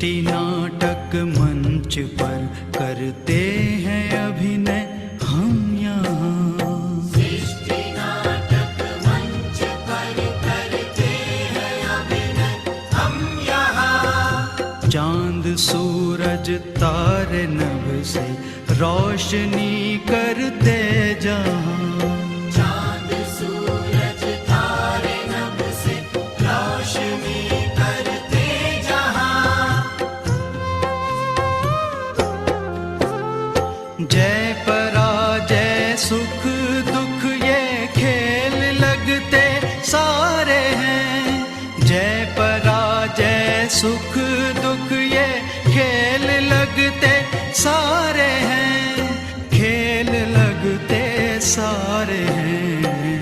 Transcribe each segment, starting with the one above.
सृष्टि नाटक मंच पर करते हैं अभिनय हम यहाँ। सृष्टि नाटक मंच पर करते हैं अभिनय हम यहाँ। चांद सूरज तारे नभ से रोशनी करते जहाँ। चांद सूरज तारे नभ से रोशनी करते जहाँ। जय पराजय सुख दुख ये खेल लगते सारे हैं। जय पराजय सुख दुख ये खेल लगते सारे हैं। खेल लगते सारे हैं।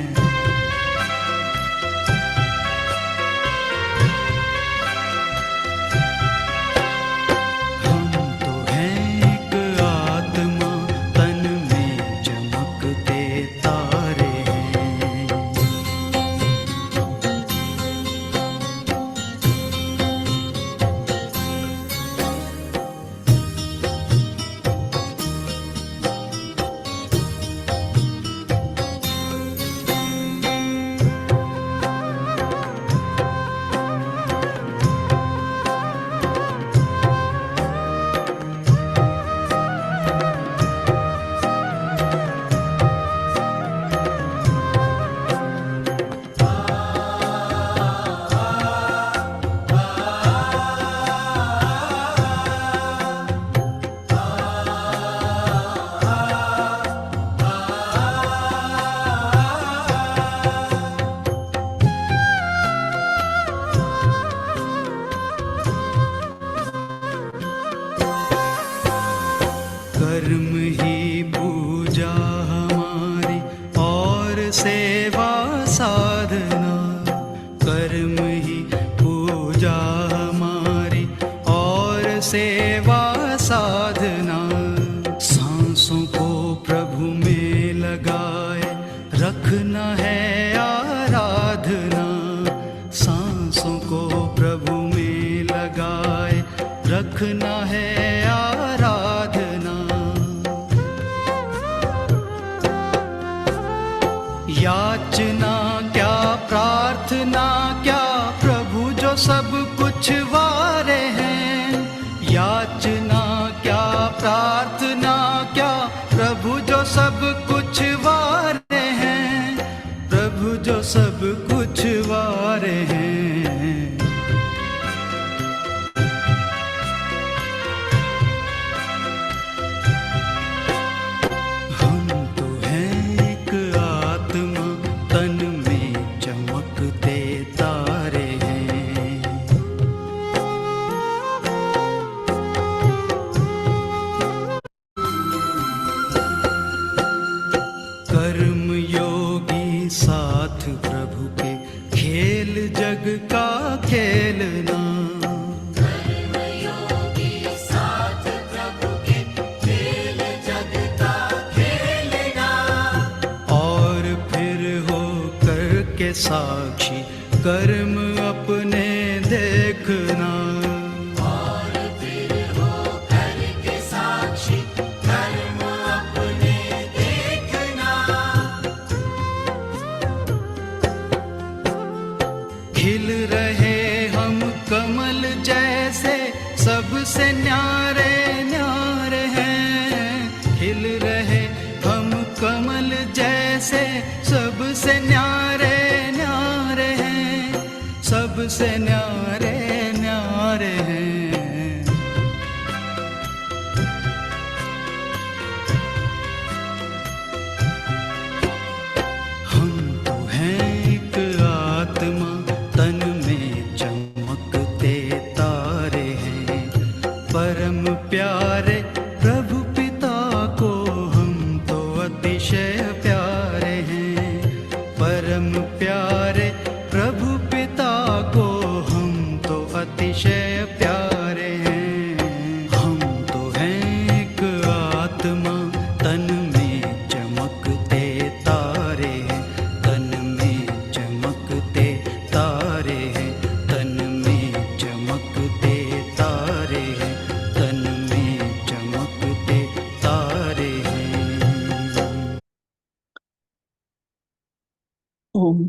हम तो हैं एक आत्मा तन में चमकते तारे हैं। कर्म ही पूजा हमारी और सेवा साधना। कर्म ही पूजा हमारी और सेवा साधना। सांसों को प्रभु में लगाए रखना है आराधना। सांसों को प्रभु में लगाए रखना है आराधना। याचना क्या प्रार्थना क्या प्रभु जो सब कुछ वारे हैं। याचना क्या प्रार्थना क्या प्रभु जो सब कुछ वारे हैं। प्रभु जो सब कुछ वारे हैं। हम तो हैं एक आत्मा तन में चमकते तारे हैं। कर्म योगी साथ प्रभु के खेल जग का खेलना। कर्म योगी साथ प्रभु के खेल जग का खेलना। और फिर हो कर के साक्षी कर्म अपने देखना। और फिर हो करके साक्षी कर्म अपने देखना। खिल रहे हम कमल जैसे सबसे न्यारे न्यारे हैं। खिल रहे हम कमल जैसे सबसे न्यारे न्यारे हैं। सबसे न्यारे न्यारे हैं। हम तो हैं एक आत्मा तन में चमकते तारे हैं। परम प्यारे प्रभु पिता को हम तो अतिशय प्यारे हैं। परम प्यारे प्रभु पिता को हम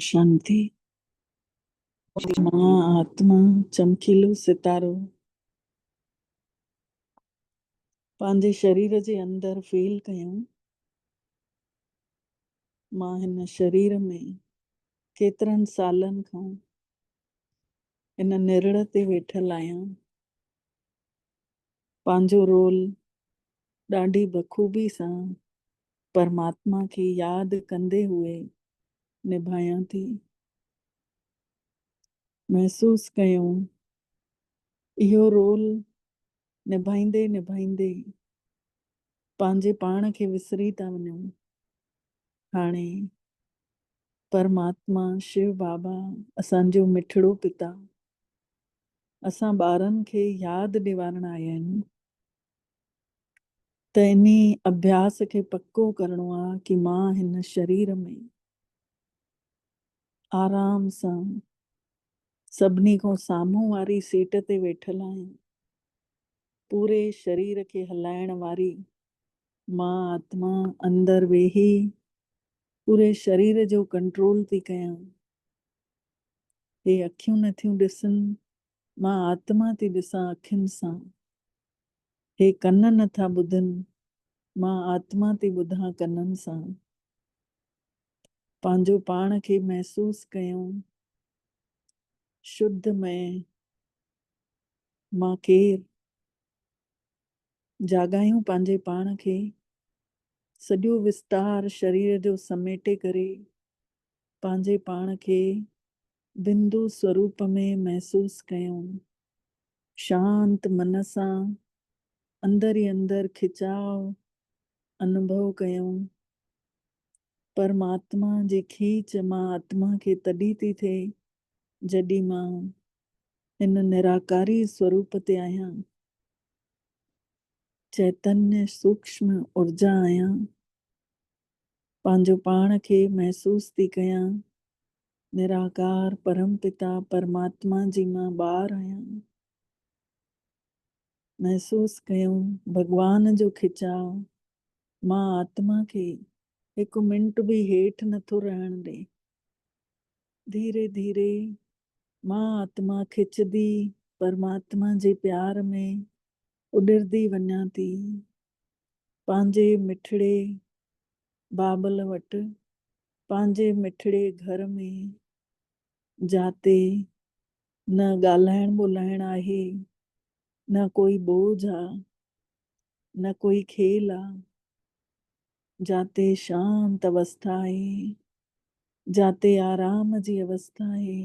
शांति। मां आत्मा चमकीलो सितारो पंहिंजे शरीर जे अंदरि फील कयूं। मां हिन शरीर में केतिरनि सालनि खां हिन निरड़ ते वेठल आहियां। पंहिंजो रोल ॾाढी बख़ूबी सां परमात्मा खे यादि कंदे हुए निभायां थी। महसूस कयूं इहो रोल निभाईंदे निभाईंदे पंहिंजे पाण खे विसरी था वञूं। हाणे परमात्मा शिव बाबा असांजो मिठड़ो पिता असां ॿारनि खे यादि ॾिवारण आया आहिनि। त इन्ही अभ्यास खे पक्को करिणो आहे कि मां हिन शरीर में आराम सां सभिनी खां साम्हूं वारी सीट ते वेठल आहियां। पूरे शरीर खे हलाइण वारी मां आत्मा अंदरि वेही पूरे शरीर जो कंट्रोल थी कयां। हे अखियूं नथियूं ॾिसनि, मां आत्मा थी ॾिसां अखियुनि सां। हे कन नथा ॿुधनि, मां आत्मा थी ॿुधां कननि सां। पंहिंजो पाण खे महसूस कयूं शुद्ध में मां केरु। जाॻायूं पंहिंजे पाण खे, सॼो विस्तार शरीर जो समेटे करे पंहिंजे पाण खे बिंदु स्वरूप में महसूस कयूं। शांत मन सां अंदरि ई अंदरि खिचाव अनुभव कयूं। परमात्मा जी खीच मां आत्मा खे तॾहिं थी थिए जॾहिं मां हिन निराकारी स्वरूप ते आहियां। चैतन्य सूक्ष्म ऊर्जा आहियां। पंहिंजो पाण खे महसूस थी कयां निराकार परम पिता परमात्मा जी मां ॿार आहियां। महसूस कयूं भॻवान जो खिचाव मां आत्मा खे हिकु मिंट बि हेठि नथो रहण ॾे। धीरे धीरे मां आत्मा खिचदी परमात्मा जे प्यार में उॾरदी वञां थी। पंहिंजे मिठड़े बाबल वटि, पंहिंजे मिठड़े घर में, जाते न ॻाल्हाइण ॿोलाइण आहे, न कोई बोझ आहे, न कोई खेल आहे। जाते शांत अवस्था आहे, जाते आराम जी अवस्था आहे।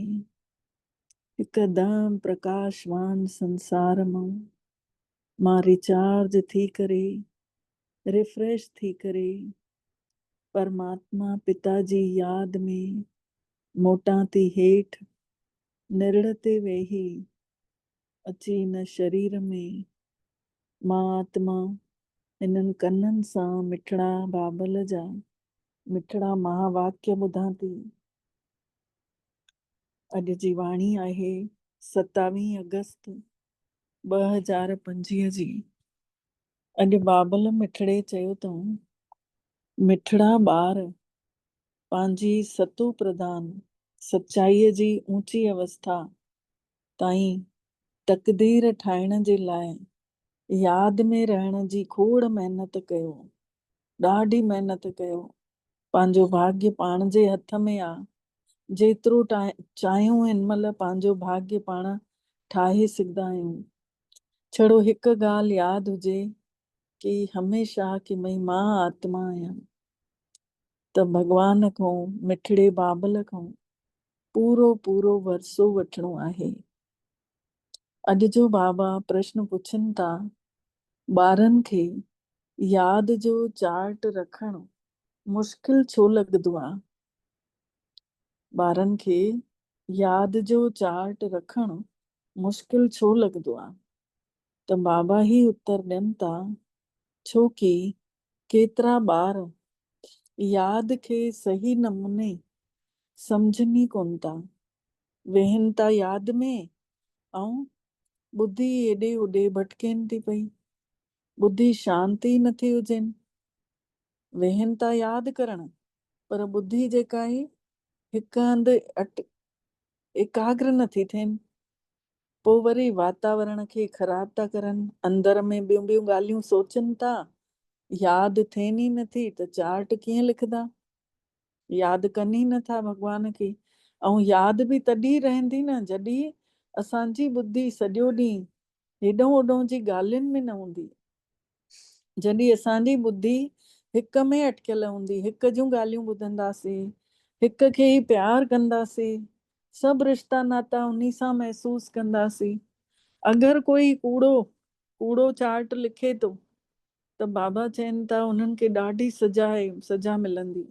हिकदम प्रकाशवान संसार मां रिचार्ज थी करे रिफ्रेश थी करे परमात्मा पिता जी याद में मोटां थी हेठि निरड़ ते वेही अची हिन शरीर में मां आत्मा हिननि कननि सां मिठड़ा बाबल जा मिठड़ा महावाक्य ॿुधां थी। अॼु जी वाणी आहे 27 अगस्त 2025 जी। अॼु बाबल मिठड़े चयो अथऊं, मिठड़ा ॿार पंहिंजी सतो प्रधान सचाईअ जी ऊंची अवस्था ताईं तक़दीर ठाहिण जे लाइ यादि में रहण जी खोड़ महिनत कयो, ॾाढी महिनत कयो। पंहिंजो भाग्य पाण जे हथ में आहे। जेतिरो चाहियूं हिन महिल पंहिंजो भाग्य पाण ठाहे सघंदा आहियूं। छड़ो हिकु ॻाल्हि यादि हुजे कि हमेशह कि भई मां आत्मा आहियां। त भॻवान खां मिठड़े बाबल खां पूरो पूरो वरसो वठिणो आहे। अॼु जो बाबा प्रश्न पुछनि था, ॿारनि खे यादि जो चार्ट रखणु मुश्किल छो लॻंदो आहे? ॿारनि खे यादि जो चार्ट रखणु मुश्किल छो लॻंदो आहे? त बाबा ही उत्तर ॾियनि था, छो कि केतिरा ॿार यादि खे सही नमूने सम्झनि कोन था। वेहनि था यादि में ऐं ॿुधी हेॾे होॾे भटकेनि थी पई। ॿुधी शांति नथी हुजेनि। वेहनि था यादि करणु पर ॿुधी जेका आहे हिकु हंधि एकाग्र नथी थियनि, पोइ वरी वातावरण खे ख़राब था करनि, अंदर में ॿियूं ॿियूं ॻाल्हियूं सोचनि था, यादि थियनि ई नथी त चार्ट कीअं लिखंदा, यादि कनि ई नथा भॻवान खे। ऐं यादि बि तॾहिं रहंदी न जॾहिं असांजी ॿुधी सॼो ॾींहुं हेॾो होॾो जी ॻाल्हियुनि में न हूंदी, जॾहिं असांजी ॿुधी हिक में अटकियल हूंदी, हिक जूं ॻाल्हियूं ॿुधंदासीं, हिक खे ई प्यार कंदासीं, सभु रिश्ता नाता उन्ही सां महसूस कंदासीं। अगरि कोई कूड़ो चार्ट लिखे थो त बाबा चवनि था उन्हनि खे ॾाढी सजा मिलंदी,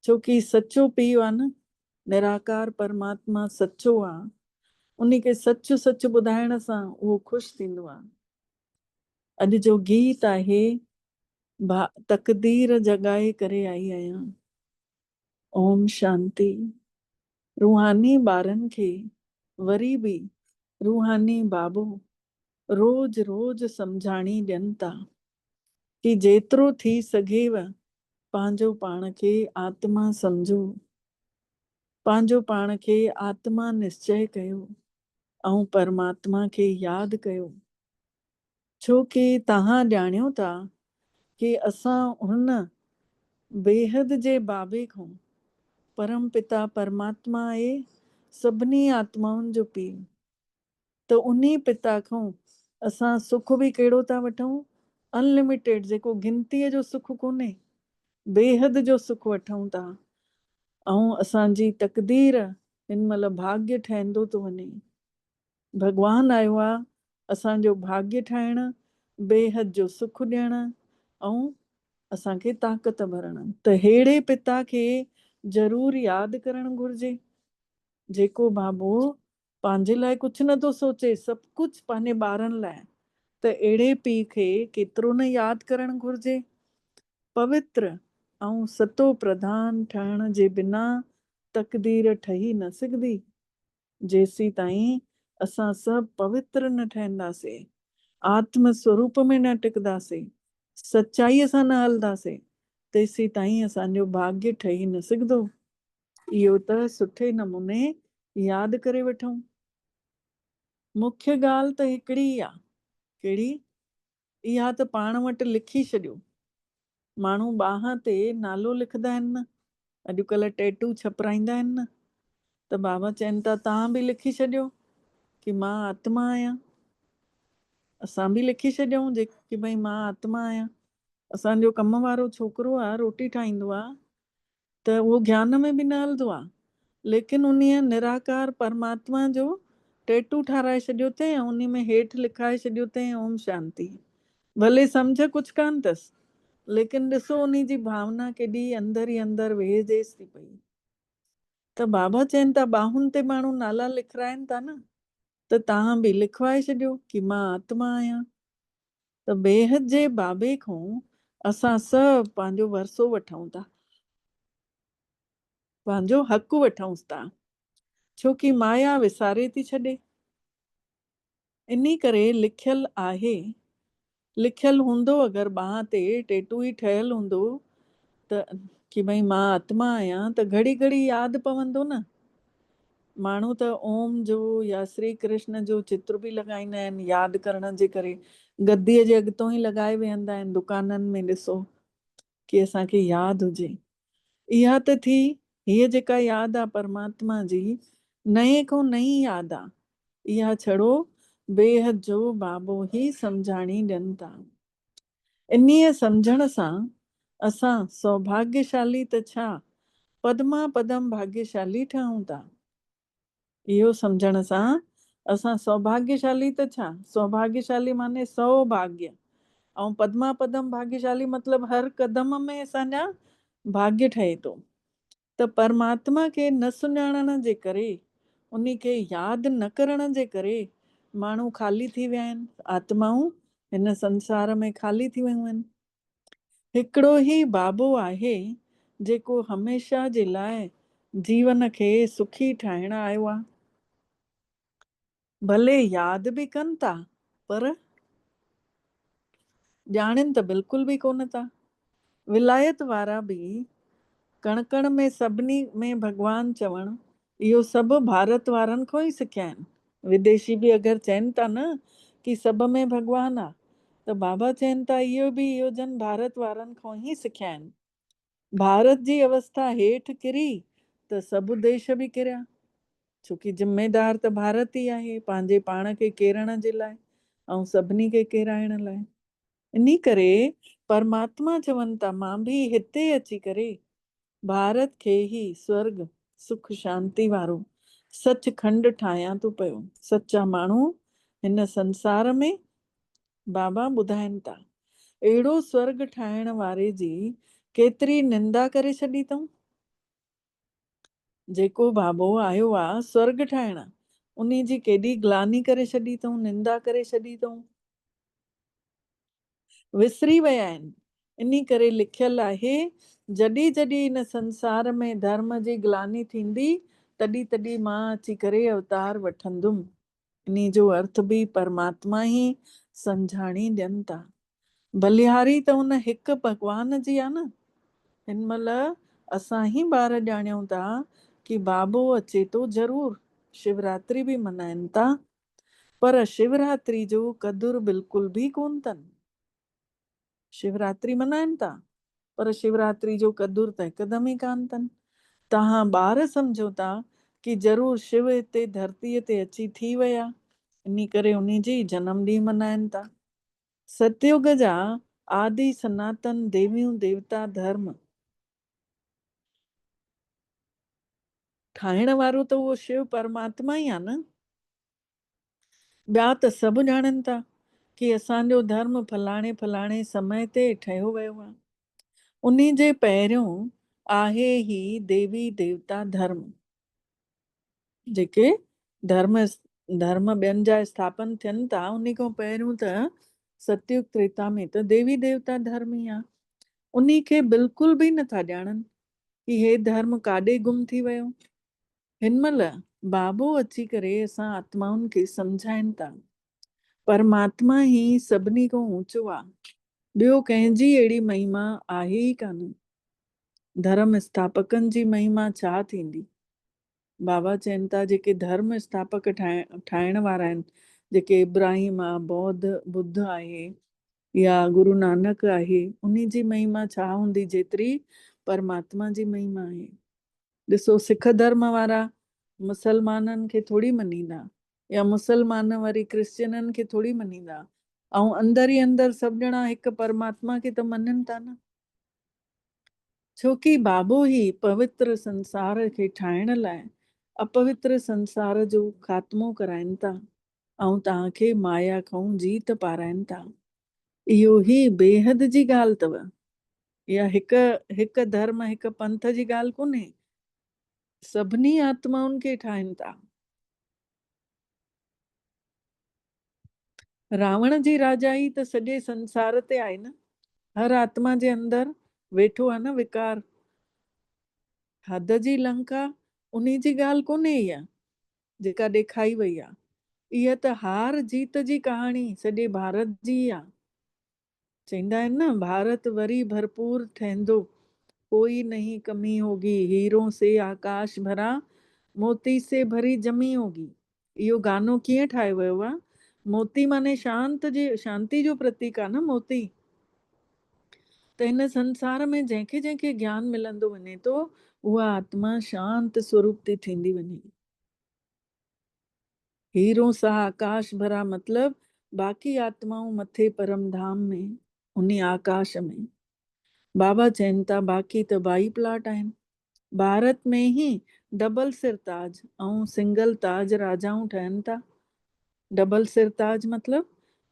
छोकी सचो पीउ आहे न, निराकार परमात्मा सचो आहे, उन खे सच सच ॿुधाइण सां उहो ख़ुशि थींदो आहे। अॼु जो गीत आहे तकदीर जॻाए करे आई आहियां, ओम शांति। रूहानी ॿारनि खे वरी बि रूहानी बाबो रोज रोज सम्झाणी ॾियनि था कि जेतिरो थी सघेव पंहिंजो पाण खे आत्मा सम्झो, पंहिंजो पाण खे आत्मा निश्चय कयो ऐं परमात्मा खे यादि कयो, छो कि तव्हां ॼाणियो था कि असां हुन बेहद जे बाबे खां, परम पिता परमात्मा आहे सभिनी आत्माउनि जो पीउ, त उन्ही पिता खां असां सुख बि कहिड़ो था वठूं, अनलिमिटेड, जेको गिनतीअ जो सुख कोन्हे, बेहद जो सुख वठूं था। ऐं असांजी तकदीर हिन महिल भाग्य ठहंदो थो वञे, भॻवानु आयो आहे असांजो भाग्य ठाहिण, बेहद जो सुख ॾियण ऐं असांखे ताक़त भरण। त अहिड़े पिता खे ज़रूरु यादि करणु घुरिजे, जेको बाबो पंहिंजे लाइ कुझु नथो सोचे, सभु कुझु पंहिंजे ॿारनि लाइ, त अहिड़े पीउ खे केतिरो न यादि करणु घुरिजे। पवित्र ऐं सतो प्रधान ठहण जे बिना तकदीर ठही न सघंदी, जेसीं ताईं असां सभु पवित्र न ठहंदासीं, आत्म स्वरूप में न टिकंदासीं, सच्चाईअ सां न हलंदासीं, तेसीं ताईं असांजो भाग्य ठही न सघंदो। इहो त सुठे नमूने यादि करे वठूं। मुख्य ॻाल्हि त हिकिड़ी आहे, कहिड़ी? इहा त पाण वटि लिखी छॾियो। माण्हू ॿाह ते नालो लिखंदा आहिनि न, अॼुकल्ह टैटू छपराईंदा आहिनि न, त बाबा चवनि था तव्हां बि लिखी छॾियो कि मां आत्मा आहियां। असां बि लिखी छॾियऊं कि भई मां आत्मा आहियां। असांजो कम वारो छोकिरो आहे, रोटी ठाहींदो आहे, त उहो ज्ञान में बि न हलंदो आहे, लेकिन उन निराकार परमात्मा जो टैटू ठाराए छॾियो अथई ऐं उन में हेठि लिखाए छॾियो अथई ओम शांति। भले सम्झ कुझु कान अथसि, लेकिन ॾिसो उन जी भावना केॾी अंदर ई अंदर वेहिजेसि थी पई। त बाबा चवनि था ॿाहुनि ते माण्हू नाला लिखाराइनि था न, त तव्हां बि लिखवाए छॾियो कि मां आत्मा आहियां। त बेहद जे बाबे खां असां सभु पंहिंजो वरसो वठूं था, पंहिंजो हक़ वठूंसि था, छोकी माया विसारे थी छॾे। इन करे लिखियल आहे, लिखियल हूंदो अगरि ॿाह ते टैटू ई ठहियल हूंदो त कि भई मां आत्मा आहियां, त घड़ी घड़ी यादि पवंदो न। माण्हू त ओम जो या श्री कृष्ण जो चित्र बि लॻाईंदा आहिनि यादि करण जे करे, गद्दीअ जे अॻितो ई लॻाए वेहंदा आहिनि दुकाननि में, ॾिसो कि असांखे यादि हुजे। इहा त थी, हीअ जेका यादि आहे परमात्मा जी, नए खां नई यादि आहे, इहा छड़ो बेहद जो बाबो ई सम्झाणी ॾियनि था। इन्हीअ सम्झण सां असां सौभाग्यशाली त छा, पदमा पदम भाग्यशाली ठहूं था। इहो सम्झण सां असां सौभाग्यशाली त छा, सौभाग्यशाली माने सौभाग्य, ऐं पदमा पदम भाग्यशाली मतिलबु हर क़दम में असांजा भाग्य ठहे थो। त परमात्मा खे न सुञाणण जे करे, उन खे यादि न करण जे करे माण्हू ख़ाली थी विया आहिनि, आत्माऊं हिन संसार में ख़ाली थी वियूं आहिनि। हिकिड़ो ई बाबो आहे जेको हमेशह जे लाइ जीवन खे सुखी ठाहिण आयो आहे। भले यादि बि कनि था, पर ॼाणनि त बिल्कुलु बि कोन था। विलायत वारा बि कण कण में सभिनी में भॻवानु चवणु, इहो सभु भारत वारनि खां ई सिखिया आहिनि। विदेशी बि अगरि चवनि था न कि सभ में भॻवानु आहे, त बाबा चवनि था इहो जन भारत वारनि खां ई सिखिया आहिनि। भारत जी अवस्था हेठि किरी त सभु देश बि किरिया, छोकी ज़िम्मेदार त भारत ई आहे पंहिंजे पाण खे केरण जे लाइ ऐं सभिनी खे केराइण लाइ। इन करे परमात्मा चवनि था मां बि हिते अची करे भारत खे ई स्वर्ग सुख शांति वारो सचखंड ठाहियां थो पियो। सचा माण्हू हिन संसार में बाबा ॿुधाइनि था अहिड़ो स्वर्ग ठाहिण वारे जी केतिरी निंदा करे छॾी अथऊं। जेको बाबो आयो आहे स्वर्ग ठाहिण, उन जी केॾी ग्लानी करे छॾी अथऊं, निंदा करे छॾी अथऊं, विसरी विया आहिनि। इन करे लिखियल आहे जॾहिं जॾहिं इन संसार में धर्म जी ग्लानी थींदी तॾहिं तॾहिं मां अची करे अवतार वठंदुमि। इन जो अर्थ बि परमात्मा ई सम्झाणी ॾियनि था। बलिहारी त उन हिकु भॻवान जी आहे न। हिन महिल असां ई ॿार ॼाणियूं था कि बाबो अचे थो ज़रूर, शिवरात्रि बि मल्हाइनि था, पर शिवरात्रि जो क़दुरु बिल्कुल बि कोन अथनि। शिवरात्रि मल्हाइनि था पर शिवरात्रि जो क़दुरु त हिकदमि ई कान अथनि। तव्हां ॿार सम्झो था कि ज़रूर शिव हिते धरतीअ ते अची थी विया, इन करे उन जी जनम ॾींहुं मल्हाइनि था। सतयुग जा आदि सनातन देवियूं देवता धर्म ठाहिण वारो त उहो शिव परमात्मा ई आहे न। ॿिया त सभु ॼाणनि था कि असांजो धर्म फलाणे फलाणे समय ते ठहियो वियो आहे। उन जे पहिरियों आहे ही देवी देवता धर्म। जेके धर्म ॿियनि जा स्थापन थियनि था उन खां पहिरियों त सतयुग त्रेता में त देवी देवता धर्म ई आहे। उन खे बिल्कुल बि नथा ॼाणनि कि हे धर्म काॾे गुम थी वियो। हिन महिल बाबो अची करे असां आत्माउनि खे सम्झाइनि था परमात्मा ई सभिनी खां ऊचो आहे, ॿियो कंहिंजी अहिड़ी महिमा आहे ई कान। धर्म स्थापकनि जी महिमा छा थींदी। बाबा चवनि था जेके धर्म स्थापक ठाहिण वारा आहिनि, जेके इब्राहिम आहे, बुद्ध आहे या गुरु नानक आहे, उन जी महिमा छा हूंदी जेतिरी परमात्मा जी महिमा आहे। ॾिसो सिख धर्म वारा मुसलमाननि खे थोरी मञींदा, या मुसलमान वरी क्रिश्चियननि खे थोरी मञींदा, ऐं अंदर ई अंदर सभु ॼणा हिकु परमात्मा खे त मञनि था न। छोकी बाबो ई पवित्र संसार खे ठाहिण लाइ अपवित्र संसार जो ख़ात्मो कराइनि था ऐं तव्हांखे माया खां जीत पाराइनि था। इहो ई बेहद जी ॻाल्हि अथव। इहा हिकु धर्म हिकु पंथ जी ॻाल्हि कोन्हे, सभिनी आत्माउनि खे ठाहिनि था। रावण जी राजाई त सॼे संसार ते आहे न, हर आत्मा जे अंदर वेठो आहे न विकार। हद जी लंका उन जी ॻाल्हि कोन्हे इहा जेका ॾेखाई वई आहे। इहा त हार जीत जी कहाणी सॼे भारत जी आहे। चवंदा आहिनि न भारत वरी भरपूर ठहंदो, कोई नहीं कमी होगी, हीरों से आकाश भरा, मोती से भरी जमी होगी। इहो गानो कीअं ठाहियो वियो आहे। मोती माने शांति जो प्रतीक आहे न मोती। त हिन संसार में जंहिंखे जंहिंखे ज्ञान मिलंदो वञे थो उहा आत्मा शांत स्वरूप थी थींदी वञे। हीरो सा आकाश भरा मतलब बाक़ी आत्माऊं मथे परम धाम में उन आकाश में। बाबा चवनि था बाक़ी त बाई प्लाट आहिनि। भारत में ही डबल सिर ताज ऐं सिंगल ताज राजाऊं ठहनि था। डबल सिर ताज मतलब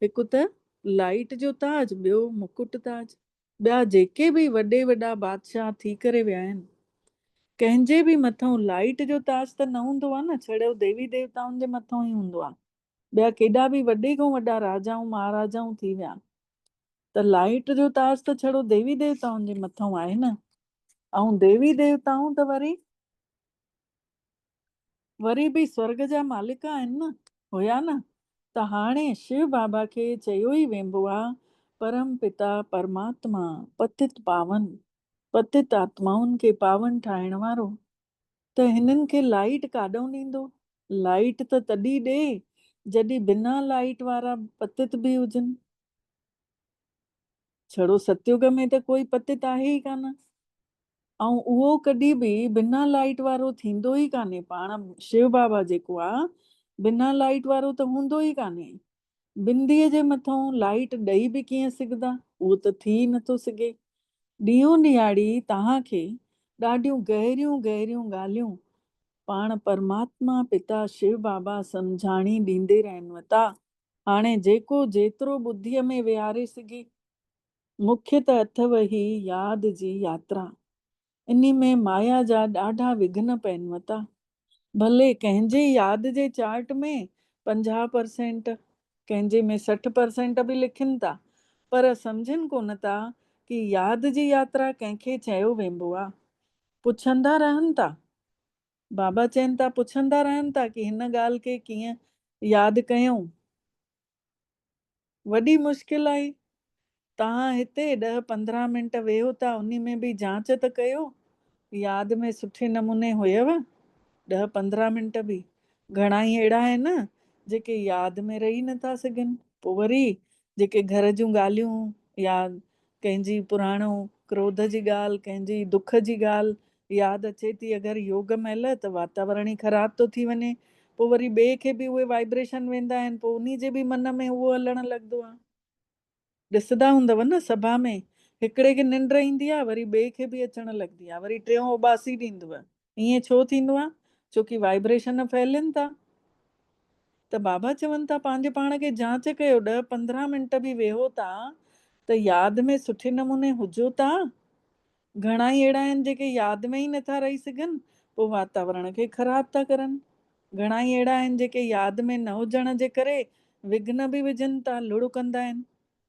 हिकु त लाइट जो ताज, ॿियो मुकुट ताज। ॿिया जेके बि वॾे वॾा बादशाह थी करे विया आहिनि, कंहिंजे बि मथां लाइट जो ताज त न हूंदो आहे न, छड़ो देवी देवताउनि जे मथां ई हूंदो आहे। ॿिया केॾा बि वॾे खां वॾा राजाऊं महाराजाऊं थी विया, त लाइट जो ताज त छड़ो देवी देवताउनि जे मथां आहे न। ऐं देवी देवताऊं त वरी बि स्वर्ग जा मालिक आहिनि न, हुया न। त हाणे शिव बाबा खे चयो ई वेंदो आहे परम पिता परमात्मा पतित पावन। पतित आत्माउनि खे पावन ठाहिण वारो, त हिननि खे लाइट काॾों ॾींदो? लाइट त तॾहिं ॾे जॾहिं बिना लाइट वारा पतित बि हुजनि। छड़ो सतयुग में त कोई पतित आहे ई कान, ऐं उहो कॾहिं बि बिना लाइट वारो थींदो ई कान्हे। पाण शिव बाबा जेको आहे बिना लाइट वारो त हूंदो ई कान्हे। बिंदीअ जे मथां लाइट ॾेई बि कीअं सघंदा? उहो त थी नथो सघे। ॾींहों ॾियारी तव्हांखे ॾाढियूं गहरियूं गहरियूं ॻाल्हियूं पाण परमात्मा पिता शिव बाबा सम्झाणी ॾींदे रहनि था। हाणे जेको जेतिरो ॿुद्धीअ में विहारे सघे। मुख्य त अथव ही यादि जी यात्रा। इन में माया जा ॾाढा विघ्न पवनि था। भले कंहिंजे यादि जे चार्ट में 50%, कंहिंजे में 60% बि लिखनि था, पर सम्झनि कोन था कि यादि जी यात्रा कंहिंखे चयो वेंबो आहे। पुछंदा रहनि था, बाबा चवनि था पुछंदा रहनि था कि हिन ॻाल्हि खे कीअं यादि कयूं। वॾी मुश्किल आहे। तव्हां हिते 10-15 मिंट वेहो था, उन में बि जांच त कयो यादि में सुठे नमूने हुयव 10-15 मिंट बि। घणा ई अहिड़ा आहिनि जेके यादि में रही नथा सघनि। पोइ वरी जेके घर जूं ॻाल्हियूं या कंहिंजी पुराणो क्रोध जी ॻाल्हि, कंहिंजी दुख जी ॻाल्हि यादि अचे थी अगरि योग महिल, त वातावरण ई ख़राब थो थी वञे। पोइ वरी ॿिए खे बि उहे वाइब्रेशन वेंदा आहिनि, पोइ उन जे बि मन में उहो हलणु लॻंदो आहे। ॾिसंदा हूंदव न सभा में, हिकिड़े खे निंड ईंदी आहे, वरी ॿिए खे बि अचणु लॻंदी आहे, वरी टियों उबासी ॾींदव। ईअं छो थींदो आहे? छोकी वाइब्रेशन फैलनि था। त बाबा चवनि था पंहिंजे पाण खे जांच कयो। 10-15 मिंट बि वेहो था त यादि में सुठे नमूने हुजो था। घणा ई अहिड़ा आहिनि जेके यादि में ई नथा रही सघनि, पोइ वातावरण खे ख़राब था करनि। घणा ई अहिड़ा आहिनि जेके यादि में न हुजण जे करे विघ्न बि विझनि था, लुड़ कंदा आहिनि।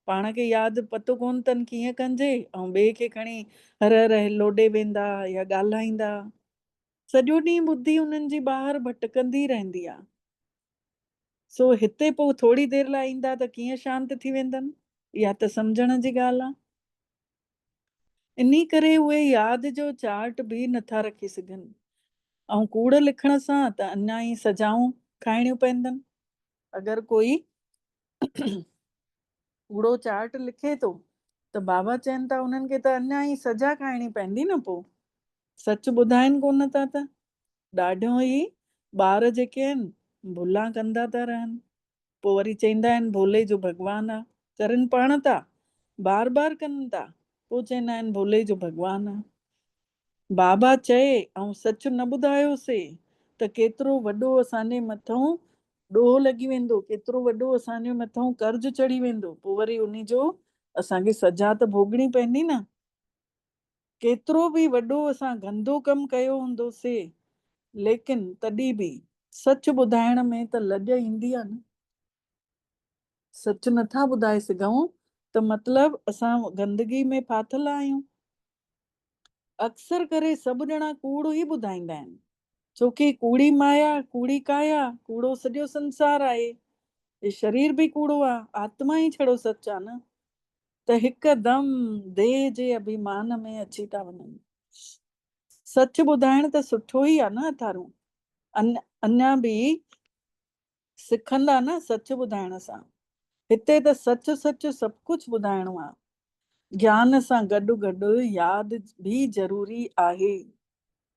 पाण खे यादि पतो कोन अथनि कीअं कजे, ऐं ॿिए खे खणी हर हर लोॾे वेंदा या ॻाल्हाईंदा। सॼो ॾींहुं ॿुधी उन्हनि जी ॿाहिरि भटकंदी रहंदी आहे। सो हिते पोइ थोरी देरि लाइ ईंदा त कीअं शांति थी वेंदनि? इहा त सम्झण जी ॻाल्हि आहे। इन करे उहे यादि जो चार्ट बि नथा रखी सघनि, ऐं कूड़ लिखण सां त अञा ई सजाऊं खाइणियूं पवंदनि। अगरि कोई कूड़ो चार्ट लिखे थो त बाबा चवनि था उन्हनि खे त अञा ई सजा खाइणी पवंदी न। पोइ सच ॿुधाइनि कोन था त ॾाढो ई ॿार जेके आहिनि भुला कंदा था रहनि। पोइ वरी चवंदा आहिनि भोले जो भॻवानु आहे, करनि पाण था, बार बार कनि था, पोइ चवंदा आहिनि भोले जो भॻवानु आहे। बाबा चए ऐं सच न ॿुधायोसीं त केतिरो वॾो असांजे मथां ॾोह लॻी वेंदो, केतिरो वॾो असांजे मथां कर्ज़ चढ़ी वेंदो। पोइ वरी उन जो असांखे सजा त भोगणी पवंदी न। केतिरो बि वॾो असां गंदो कमु कयो हूंदोसीं, लेकिन तॾहिं बि सच ॿुधाइण में त लॼ ईंदी आहे न। सच नथा ॿुधाए सघूं त मतिलबु असां गंदगी में फाथल आहियूं। अक्सर करे सभु ॼणा कूड़ ई ॿुधाईंदा आहिनि, छोकी कूड़ी माया, कूड़ी काया, कूड़ो सॼो संसार आहे। ये शरीर बि कूड़ो आहे, आत्मा ई छड़ो सच आहे न। त हिकदमि देह जे अभिमान में अची था वञनि। सच ॿुधाइण त सुठो ई आहे न अथारू। अञा बि सिखंदा न सच ॿुधाइण सां। हिते त सच सच सभु कुझु ॿुधाइणो आहे। ज्ञान सां गॾु गॾु यादि बि ज़रूरी आहे,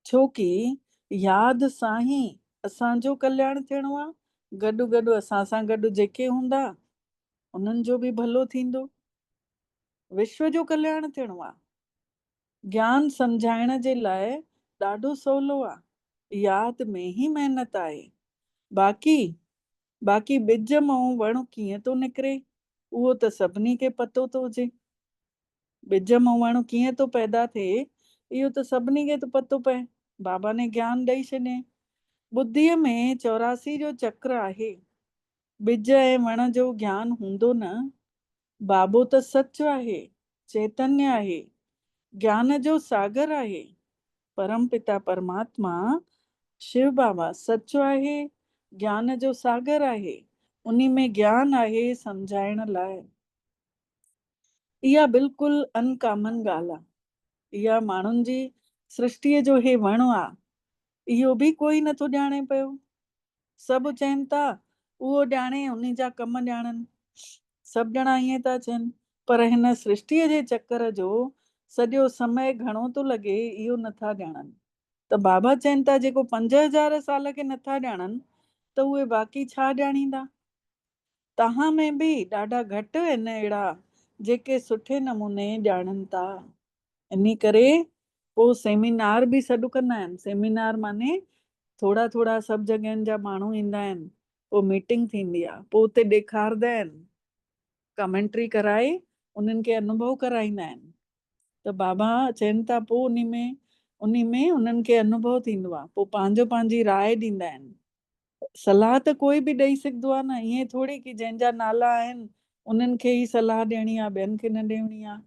छोकी यादि सां ई असांजो कल्याण थियणो आहे। गॾु गॾु असां सां गॾु जेके हूंदा उन्हनि जो बि भलो थींदो, विश्व जो कल्याण थियणो आहे। ज्ञान सम्झाइण जे लाइ ॾाढो सवलो आहे, यादि में ई महिनत आहे। बाक़ी ॿिज मां वण कीअं थो निकिरे उहो त सभिनी खे पतो थो हुजे। ॿिज मां वण कीअं थो पैदा थिए इहो त सभिनी खे थो पतो पए। बाबा ने ज्ञान ॾेई छॾे। बुद्धीअ में 84 जो चक्र आहे। ॿिज ऐं वण जो ज्ञान हूंदो न। बाबो त सच आहे, चैतन्य आहे, ज्ञान जो सागर आहे। परम पिता परमात्मा शिव बाबा सच आहे, ज्ञान जो सागर आहे। उन्ही में ज्ञान आहे सम्झाइण लाइ। इहा बिल्कुलु अनकॉमन ॻाल्हि आहे। इहा माण्हुनि जी सृष्टिअ जो हे वणु आहे, इहो बि कोई नथो ॼाणे पियो। सभु चवनि था उहो ॼाणे, उन जा कम ॼाणनि, सभु ॼणा ईअं था चवनि, पर हिन सृष्टिअ जे चकर जो सॼो समय घणो थो लॻे, इहो नथा ॼाणनि। त बाबा चवनि था जेको 5000 साल खे नथा ॼाणनि त उहे बाक़ी छा ॼाणींदा। तव्हां में बि ॾाढा घटि आहिनि अहिड़ा जेके सुठे नमूने ॼाणनि था। इन करे पोइ सेमिनार बि सॾु कंदा आहिनि। सेमिनार माने थोरा थोरा सभु जॻहनि जा माण्हू ईंदा आहिनि, पोइ मीटिंग थींदी आहे, पोइ उते ॾेखारींदा आहिनि, कमेंट्री कराए उन्हनि खे अनुभव कराईंदा आहिनि। त बाबा चवनि था पोइ उन में उन्हनि खे अनुभव थींदो आहे, पोइ पंहिंजी राय ॾींदा आहिनि। सलाह त कोई बि ॾेई सघंदो आहे न, ईअं थोरी की जंहिंजा नाला आहिनि उन्हनि खे ई सलाह ॾियणी आहे, ॿियनि खे न ॾियणी आहे।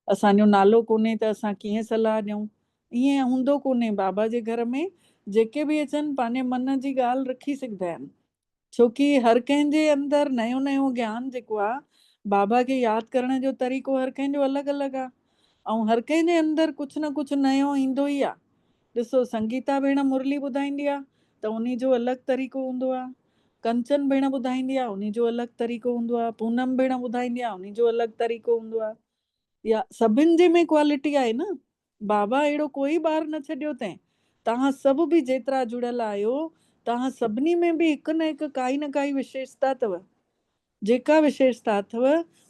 असांजो नालो कोन्हे त असां कीअं सलाह ॾियूं, ईअं हूंदो कोन्हे। बाबा जे घर में जेके बि अचनि पंहिंजे मन जी ॻाल्हि रखी सघंदा आहिनि, छोकी हर कंहिंजे अंदरि नयो नयो ज्ञान जेको आहे, बाबा खे यादि करण जो तरीक़ो हर कंहिंजो अलॻि अलॻि आहे, ऐं हर कंहिंजे अंदरि कुझु न कुझु नयो ईंदो ई आहे। ॾिसो संगीता भेण मुरली ॿुधाईंदी आहे त उन जो अलॻि तरीक़ो हूंदो आहे, कंचन भेण ॿुधाईंदी आहे उन जो अलॻि तरीक़ो हूंदो आहे, पूनम भेण ॿुधाईंदी आहे उन जो अलॻि तरीक़ो हूंदो आहे। या सभिनि जे में क्वालिटी आहे न। बाबा अहिड़ो कोई ॿार न छॾियो अथई। तव्हां सभु बि जेतिरा जुड़ियल आहियो, तव्हां सभिनी में बि हिकु न हिकु काई न काई विशेषता अथव। जेका विशेषता अथव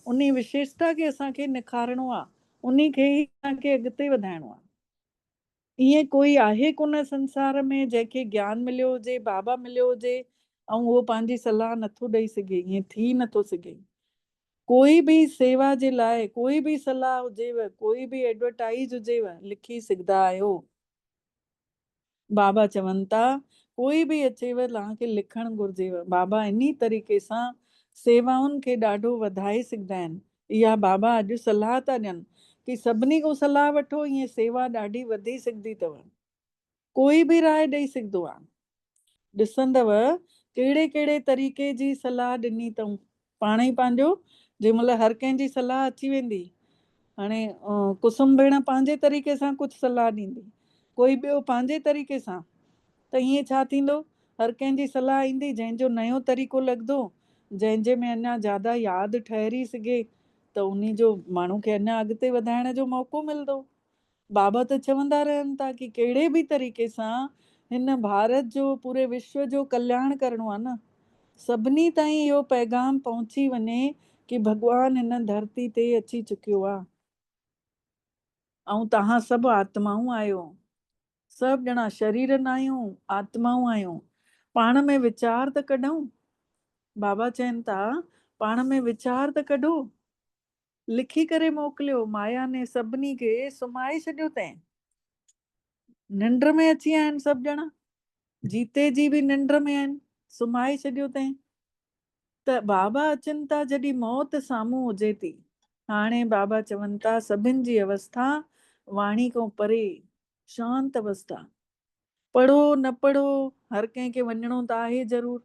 उन विशेषता खे असांखे निखारणो आहे, उन खे ई असांखे अॻिते वधाइणो आहे। ईअं कोई आहे कोन संसार में जंहिंखे ज्ञान मिलियो हुजे, बाबा मिलियो हुजे ऐं उहो पंहिंजी सलाह नथो ॾेई सघे, ईअं थी नथो सघे। कोई बि सेवा जे लाइ कोई बि सलाह हुजेव, कोई बि एडवर्टाइज हुजेव, लिखी सघंदा आहियो। बाबा चवनि था कोई बि अचेव तव्हांखे लिखणु घुरिजेव। बाबा इन तरीक़े सां सेवाउनि खे ॾाढो वधाए सघंदा आहिनि। इहा बाबा अॼु सलाह था ॾियनि कि सभिनी खां सलाह वठो, ईअं सेवा ॾाढी वधी सघंदी अथव। कोई बि राय ॾेई सघंदो आहे। ॾिसंदव कहिड़े कहिड़े तरीक़े जी सलाह ॾिनी अथऊं, पाण ई पंहिंजो जंहिं महिल हर कंहिंजी सलाह अची वेंदी, हाणे कुसुम भेण पंहिंजे तरीक़े सां कुझु सलाह ॾींदी, कोई ॿियो पंहिंजे तरीक़े सां, त ईअं छा थींदो, हर कंहिंजी सलाह ईंदी, जंहिंजो नयो तरीक़ो लॻंदो, जंहिंजे में अञा ज़्यादा यादि ठहिरी सघे, त उन जो माण्हू खे अञा अॻिते वधाइण जो मौक़ो मिलंदो। बाबा त चवंदा रहनि था कि कहिड़े बि तरीक़े सां हिन भारत जो, पूरे विश्व जो कल्याण करिणो आहे न। सभिनी ताईं इहो पैगाम पहुची वञे कि भॻवानु हिन धरती ते अची चुकियो आहे ऐं तव्हां सभु आत्माऊं आहियो। सभु ॼणा शरीर न आहियूं, आत्माऊं आहियूं। पाण में वीचार त कढूं। बाबा चवनि था पाण में वीचार त कढो, लिखी करे मोकिलियो। माया ने सभिनी खे सुम्हाए छॾियो अथई, निंड में अची विया आहिनि सभु ॼणा, जीते जी बि निंड में आहिनि, सुम्हाए छॾियो अथई। त बाबा अचनि था जॾहिं मौत साम्हूं हुजे थी। हाणे बाबा चवनि था सभिनि जी अवस्था वाणी खां परे, शांत अवस्था। पढ़ो न पढ़ो, हर कंहिंखे वञिणो त आहे ज़रूर,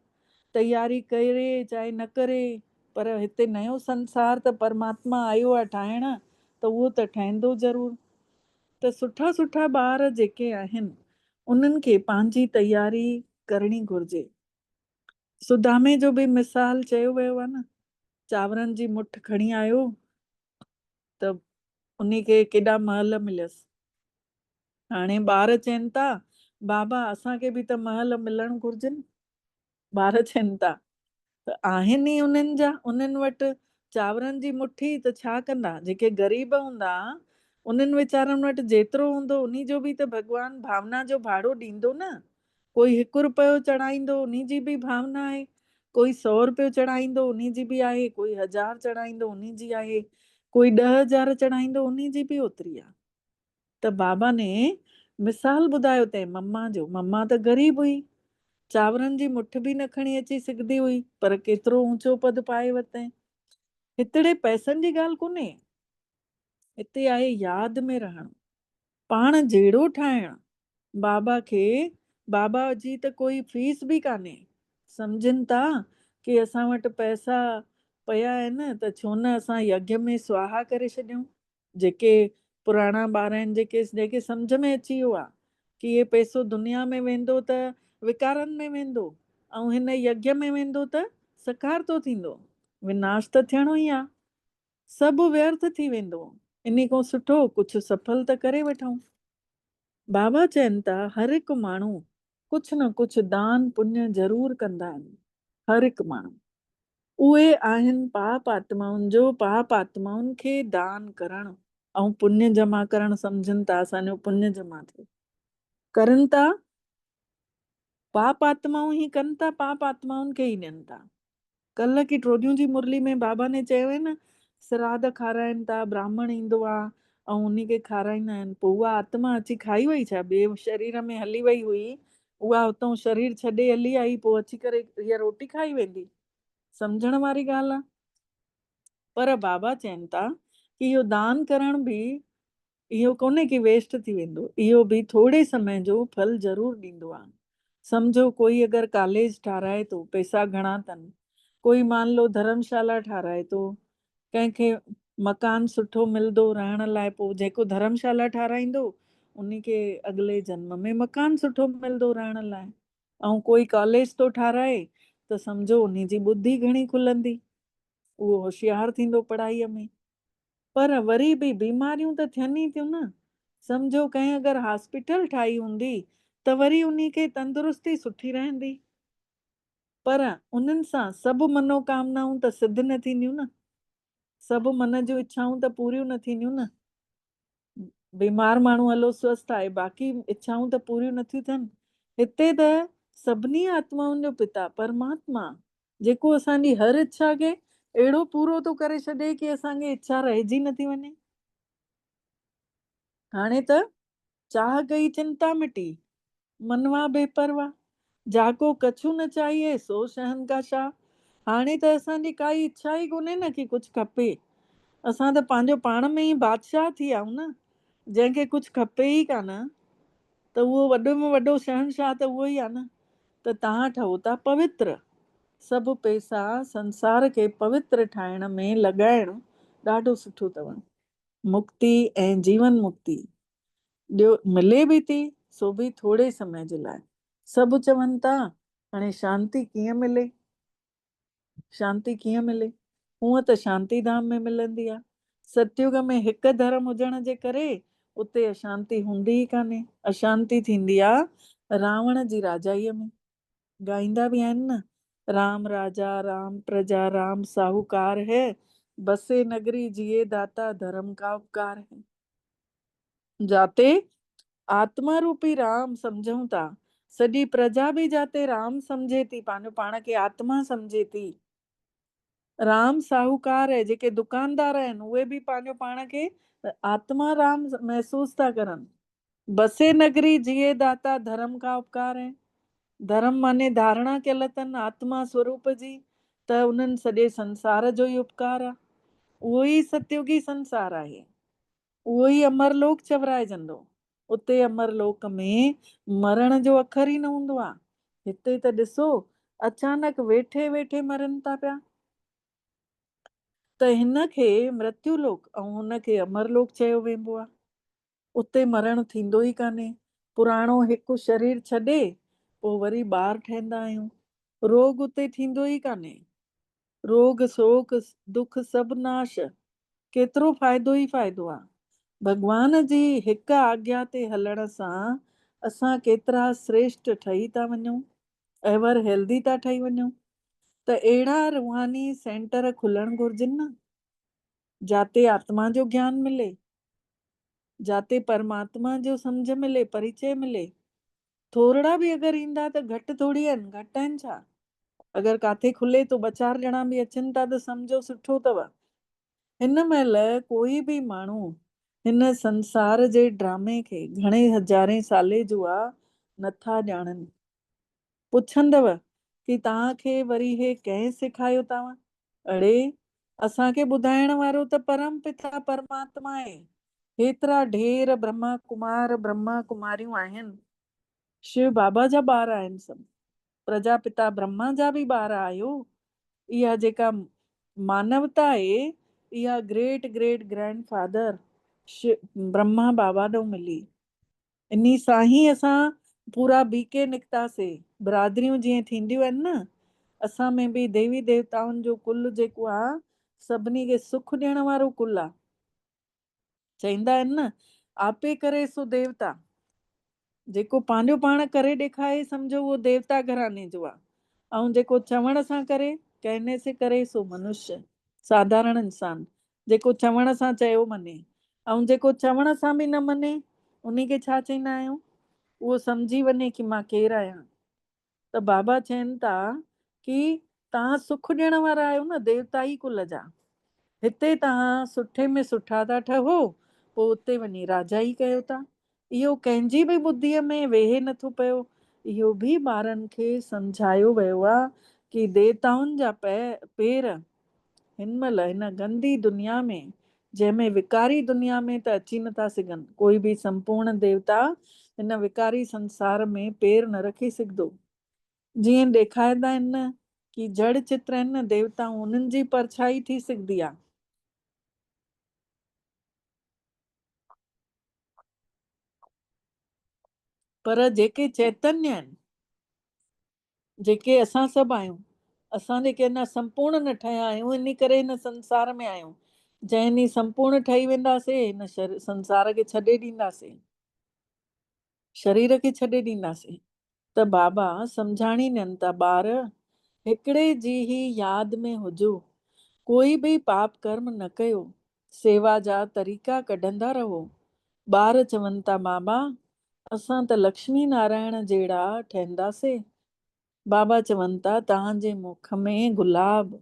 तयारी करे चाहे न करे, पर हिते नयो संसार त परमात्मा आयो आहे ठाहिण, त उहो त ठहंदो ज़रूर। त सुठा सुठा ॿार जेके आहिनि उन्हनि खे पंहिंजी तयारी करणी घुरिजे। सुदामे जो बि मिसाल चयो वियो आहे न, चांवरनि जी मुठ खणी आयो त उन खे केॾा महल मिलियसि। हाणे ॿार चवनि था बाबा असांखे बि त महल मिलणु घुरिजनि। ॿार चवनि था त आहिनि ई उन्हनि जा, उन्हनि वटि चांवरनि जी मुठी, त छा कंदा। जेके ग़रीब हूंदा उन्हनि वीचारनि वटि जेतिरो हूंदो उन जो बि त भॻवानु भावना जो भाड़ो ॾींदो न। कोई 1 रुपयो चढ़ाईंदो, उन जी बि भावना आहे। कोई 100 रुपयो चढ़ाईंदो, उन जी बि आहे। कोई 1000 चढ़ाईंदो, उन जी आहे। कोई 10,000 चढ़ाईंदो, उन जी बि ओतिरी आहे। त बाबा ने मिसाल ॿुधायो अथई मम्मा जो। मम्मा त ग़रीब हुई, चांवरनि जी मुठ बि न खणी अची सघंदी हुई, पर केतिरो ऊंचो पद पाए वरितई। हितड़े पैसनि जी ॻाल्हि कोन्हे, हिते आहे यादि में रहणु, पाण जहिड़ो ठाहिणु। बाबा खे, बाबा जी त कोई फीस बि कान्हे। सम्झनि था कि असां वटि पैसा पिया आहिनि त छो न असां यज्ञ में स्वाहा करे छॾियूं। जेके पुराणा ॿार आहिनि जेके सम्झ में अची वियो आहे कि ये पैसो दुनिया में वेंदो त विकारनि में वेंदो ऐं हिन यज्ञ में वेंदो त सकार तो थींदो, विनाश त थियणो ई आहे, सभु व्यर्थ थी वेंदो, इन खां सुठो कुझु सफल त करे वठूं। बाबा चवनि था हर हिकु माण्हू कुझु न कुझु दान पुण्य ज़रूर कंदा आहिनि, हर हिकु माण्हू। उहे आहिनि पाप आत्माउनि जो, पाप आत्माउनि खे दान करणु ऐं पुण्य जमा करणु सम्झनि था असांजो पुण्य जमा थिए, करनि था, पाप आत्माऊं ही कनि था, पाप आत्माउनि खे ई ॾियनि था। कल्ह की ट्रोडियूं जी मुरली में बाबा ने चयो आहे न, श्राद्ध खाराइनि था, ब्राह्मण ईंदो आहे ऐं उन खे खाराईंदा आहिनि, पोइ उहा आत्मा अची खाई वई छा, ॿिए शरीर में हली वई हुई, उहा हुतां शरीर छॾे हली आई, पोइ अची करे इहा रोटी खाई वेंदी, सम्झण वारी ॻाल्हि आहे। पर बाबा चवनि था कि इहो दान करण बि इहो कोन्हे कि वेस्ट थी वेंदो, इहो बि थोरे समय जो फल ज़रूर ॾींदो आहे। सम्झो कोई अगरि कॉलेज ठाराए थो, पैसा घणा अथनि, कोई मान लो धर्मशाला ठाराए थो, कंहिंखे मकान सुठो मिलंदो रहण लाइ, पोइ जेको धर्मशाला ठाराईंदो उन खे अॻिले जन्म में मकान सुठो मिलंदो रहण लाइ। ऐं कोई कॉलेज थो ठाराए त सम्झो उन जी ॿुद्धि घणी खुलंदी, उहो होशियारु थींदो पढ़ाईअ में। पर वरी बि बीमारियूं त थियनि ई थियूं न, सम्झो कंहिं अगरि हॉस्पिटल ठाही हूंदी त वरी उन खे तंदुरुस्ती सुठी रहंदी, पर उन्हनि सां सभु मनोकामनाऊं त सिद्ध न थींदियूं न, सभु मन जूं इच्छाऊं त पूरियूं न थींदियूं न। बीमार माण्हू हलो स्वस्थ आहे, बाक़ी इच्छाऊं त पूरियूं नथियूं थियनि। हिते त सभिनी आत्माउनि जो पिता परमात्मा जेको असांजी हर इच्छा खे अहिड़ो पूरो थो करे छॾे कि असांखे इच्छा रहिजी नथी वञे। हाणे त चाह गई चिंता मिटी, मनवा बेपरवा, जाको कछु न चाहिए सो शहनशाह। हाणे त असांजी काई इच्छा ई कोन्हे न कि कुझु खपे, असां त पंहिंजो पाण में ई बादशाह थी विया आहियूं न, जंहिंखे कुझु खपे ई कान त उहो वॾो में वॾो शहनशाह त उहो ई आहे न। त तव्हां ठहो था पवित्र, सभु पैसा संसार खे पवित्र ठाहिण में लॻाइण ॾाढो सुठो अथव। मुक्ति ऐं जीवन मुक्ति ॾियो मिले बि थी, सो बि थोरे समय जे लाइ। सभु चवनि था हाणे शांती कीअं मिले, शांती कीअं मिले, हूअं त शांती धाम में मिलंदी आहे। सतयुग में हिकु धर्म हुजण जे करे उते अशांती हूंदी ई कान्हे, अशांती थींदी आहे रावण जी राजाईअ में। ॻाईंदा बि आहिनि न, राम राजा राम प्रजा राम साहूकार है, बसे नगरी जिए दाता धर्म का उपकार है। जाते आत्मा रूपी राम सम्झूं था, सॼी प्रजा बि जाते राम सम्झे थी, पंहिंजो पाण खे आत्मा सम्झे थी। राम साहूकार है, जेके दुकानदार आहिनि उहे बि पंहिंजो पाण खे आत्मा राम महसूस था करनि। बसे नगरी जिए दाता धर्म का उपकार है, धर्म माने धारणा कयल अथनि आत्मा स्वरूप जी, त उन्हनि सॼे संसार जो ई उपकार आहे। उहो ई सतयुगी संसार आहे, उहो ई अमरलोक चवराइजंदो। उते अमरलोक में मरण जो अखर ई न हूंदो आहे। हिते त ॾिसो अचानक वेठे वेठे मरनि था पिया, त हिन खे मृत्युलोक ऐं हुनखे अमरलोक चयो वेंदो आहे। उते मरण थींदो ई कान्हे, पुराणो हिकु शरीर छॾे पोइ वरी ॿार ठहंदा आहियूं, रोग उते थींदो ई कान्हे। रोग शोक दुख सभु नाश, केतिरो फ़ाइदो ई फ़ाइदो आहे। भॻवान जी हिकु आज्ञा ते हलण सां असां केतिरा श्रेष्ठ ठही था वञूं, एवर हेल्दी था ठही वञूं। त अहिड़ा रूहानी सेंटर खुलणु घुरिजनि न, जाते आत्मा जो ज्ञान मिले, जाते परमात्मा जो सम्झ मिले, परिचय मिले। थोरड़ा बि अगरि ईंदा त घटि थोड़ी आहिनि, घटि आहिनि छा? अगरि काथे खुले तो ॿ चारि ॼणा बि अचनि था त सम्झो सुठो अथव। हिन महिल कोई बि माण्हू हिन संसार जे ड्रामे खे घणे हज़ारे साले जो आहे नथा ॼाणनि। पुछंदव कि तव्हांखे वरी हे कंहिं सेखारियो अथव? अड़े असांखे ॿुधाइण वारो त परम पिता परमात्मा आहे। हेतिरा ढेर ब्रह्मा कुमार ब्रह्मा कुमारियूं आहिनि, शिव बाबा जा ॿार आहिनि सभु, प्रजापिता ब्रह्मा जा बि ॿार आहियो। इहा जेका मानवता आहे, इहा great great grandfather Brahma Baba ॾों मिली। इन्ही सां ही असां पूरा बीके निकितासीं। बिरादरियूं जीअं थींदियूं आहिनि न, असां में बि देवी देवताउनि जो कुल जेको आहे सभिनी खे सुख ॾियण वारो कुल आहे। चईंदा आहिनि न, आपे करे सो देवता। जेको पंहिंजो पाण करे ॾेखारे सम्झो उहो देवता घराने जो आहे। ऐं जेको चवण सां करे, कहने से करे सो मनुष्य, साधारण इंसान। जेको चवण सां चयो मञे, ऐं जेको चवण सां बि न मञे, उन्ही खे छा चईंदा आहियूं? उहो सम्झी वञे कि मां केरु आहियां। त बाबा चवनि था कि तव्हां सुख ॾियण वारा आहियो न, देवताई कुल जा। हिते तव्हां सुठे में सुठा था ठहो, पोइ उते वञी राजा ई कयो था। इहो कंहिंजी बि ॿुद्धीअ में वेहे नथो पियो। इहो बि ॿारनि खे सम्झायो वियो आहे कि देवताउनि जा पेर हिन महिल हिन गंदी दुनिया में, जंहिंमें विकारी दुनिया में त अची नथा सघनि, कोई बि संपूर्ण देवता हिन विकारी संसार में पेर न रखी सघंदो। जीअं ॾेखारींदा आहिनि न कि जड़ चित्र आहिनि न देवता, उन्हनि जी परछाई थी सघंदी आहे। पर जेके चैतन्य आहिनि, जेके असां सभु आहियूं, असां जेके अञा संपूर्ण न ठहिया आहियूं, इन करे हिन संसार में आहियूं। जंहिं ॾींहुं संपूर्ण ठही वेंदासीं, हिन संसार खे छॾे ॾींदासीं, शरीर खे छॾे ॾींदासीं। त बाबा सम्झाणी ॾियनि था, ॿार हिकिड़े जी ही यादि में हुजो, कोई बि पाप कर्म न कयो, सेवा जा तरीक़ा कढंदा रहो। ॿार चवनि था, बाबा असां त लक्ष्मी नारायण जहिड़ा ठहंदासीं। बाबा चवनि था, तव्हांजे मुख में गुलाब,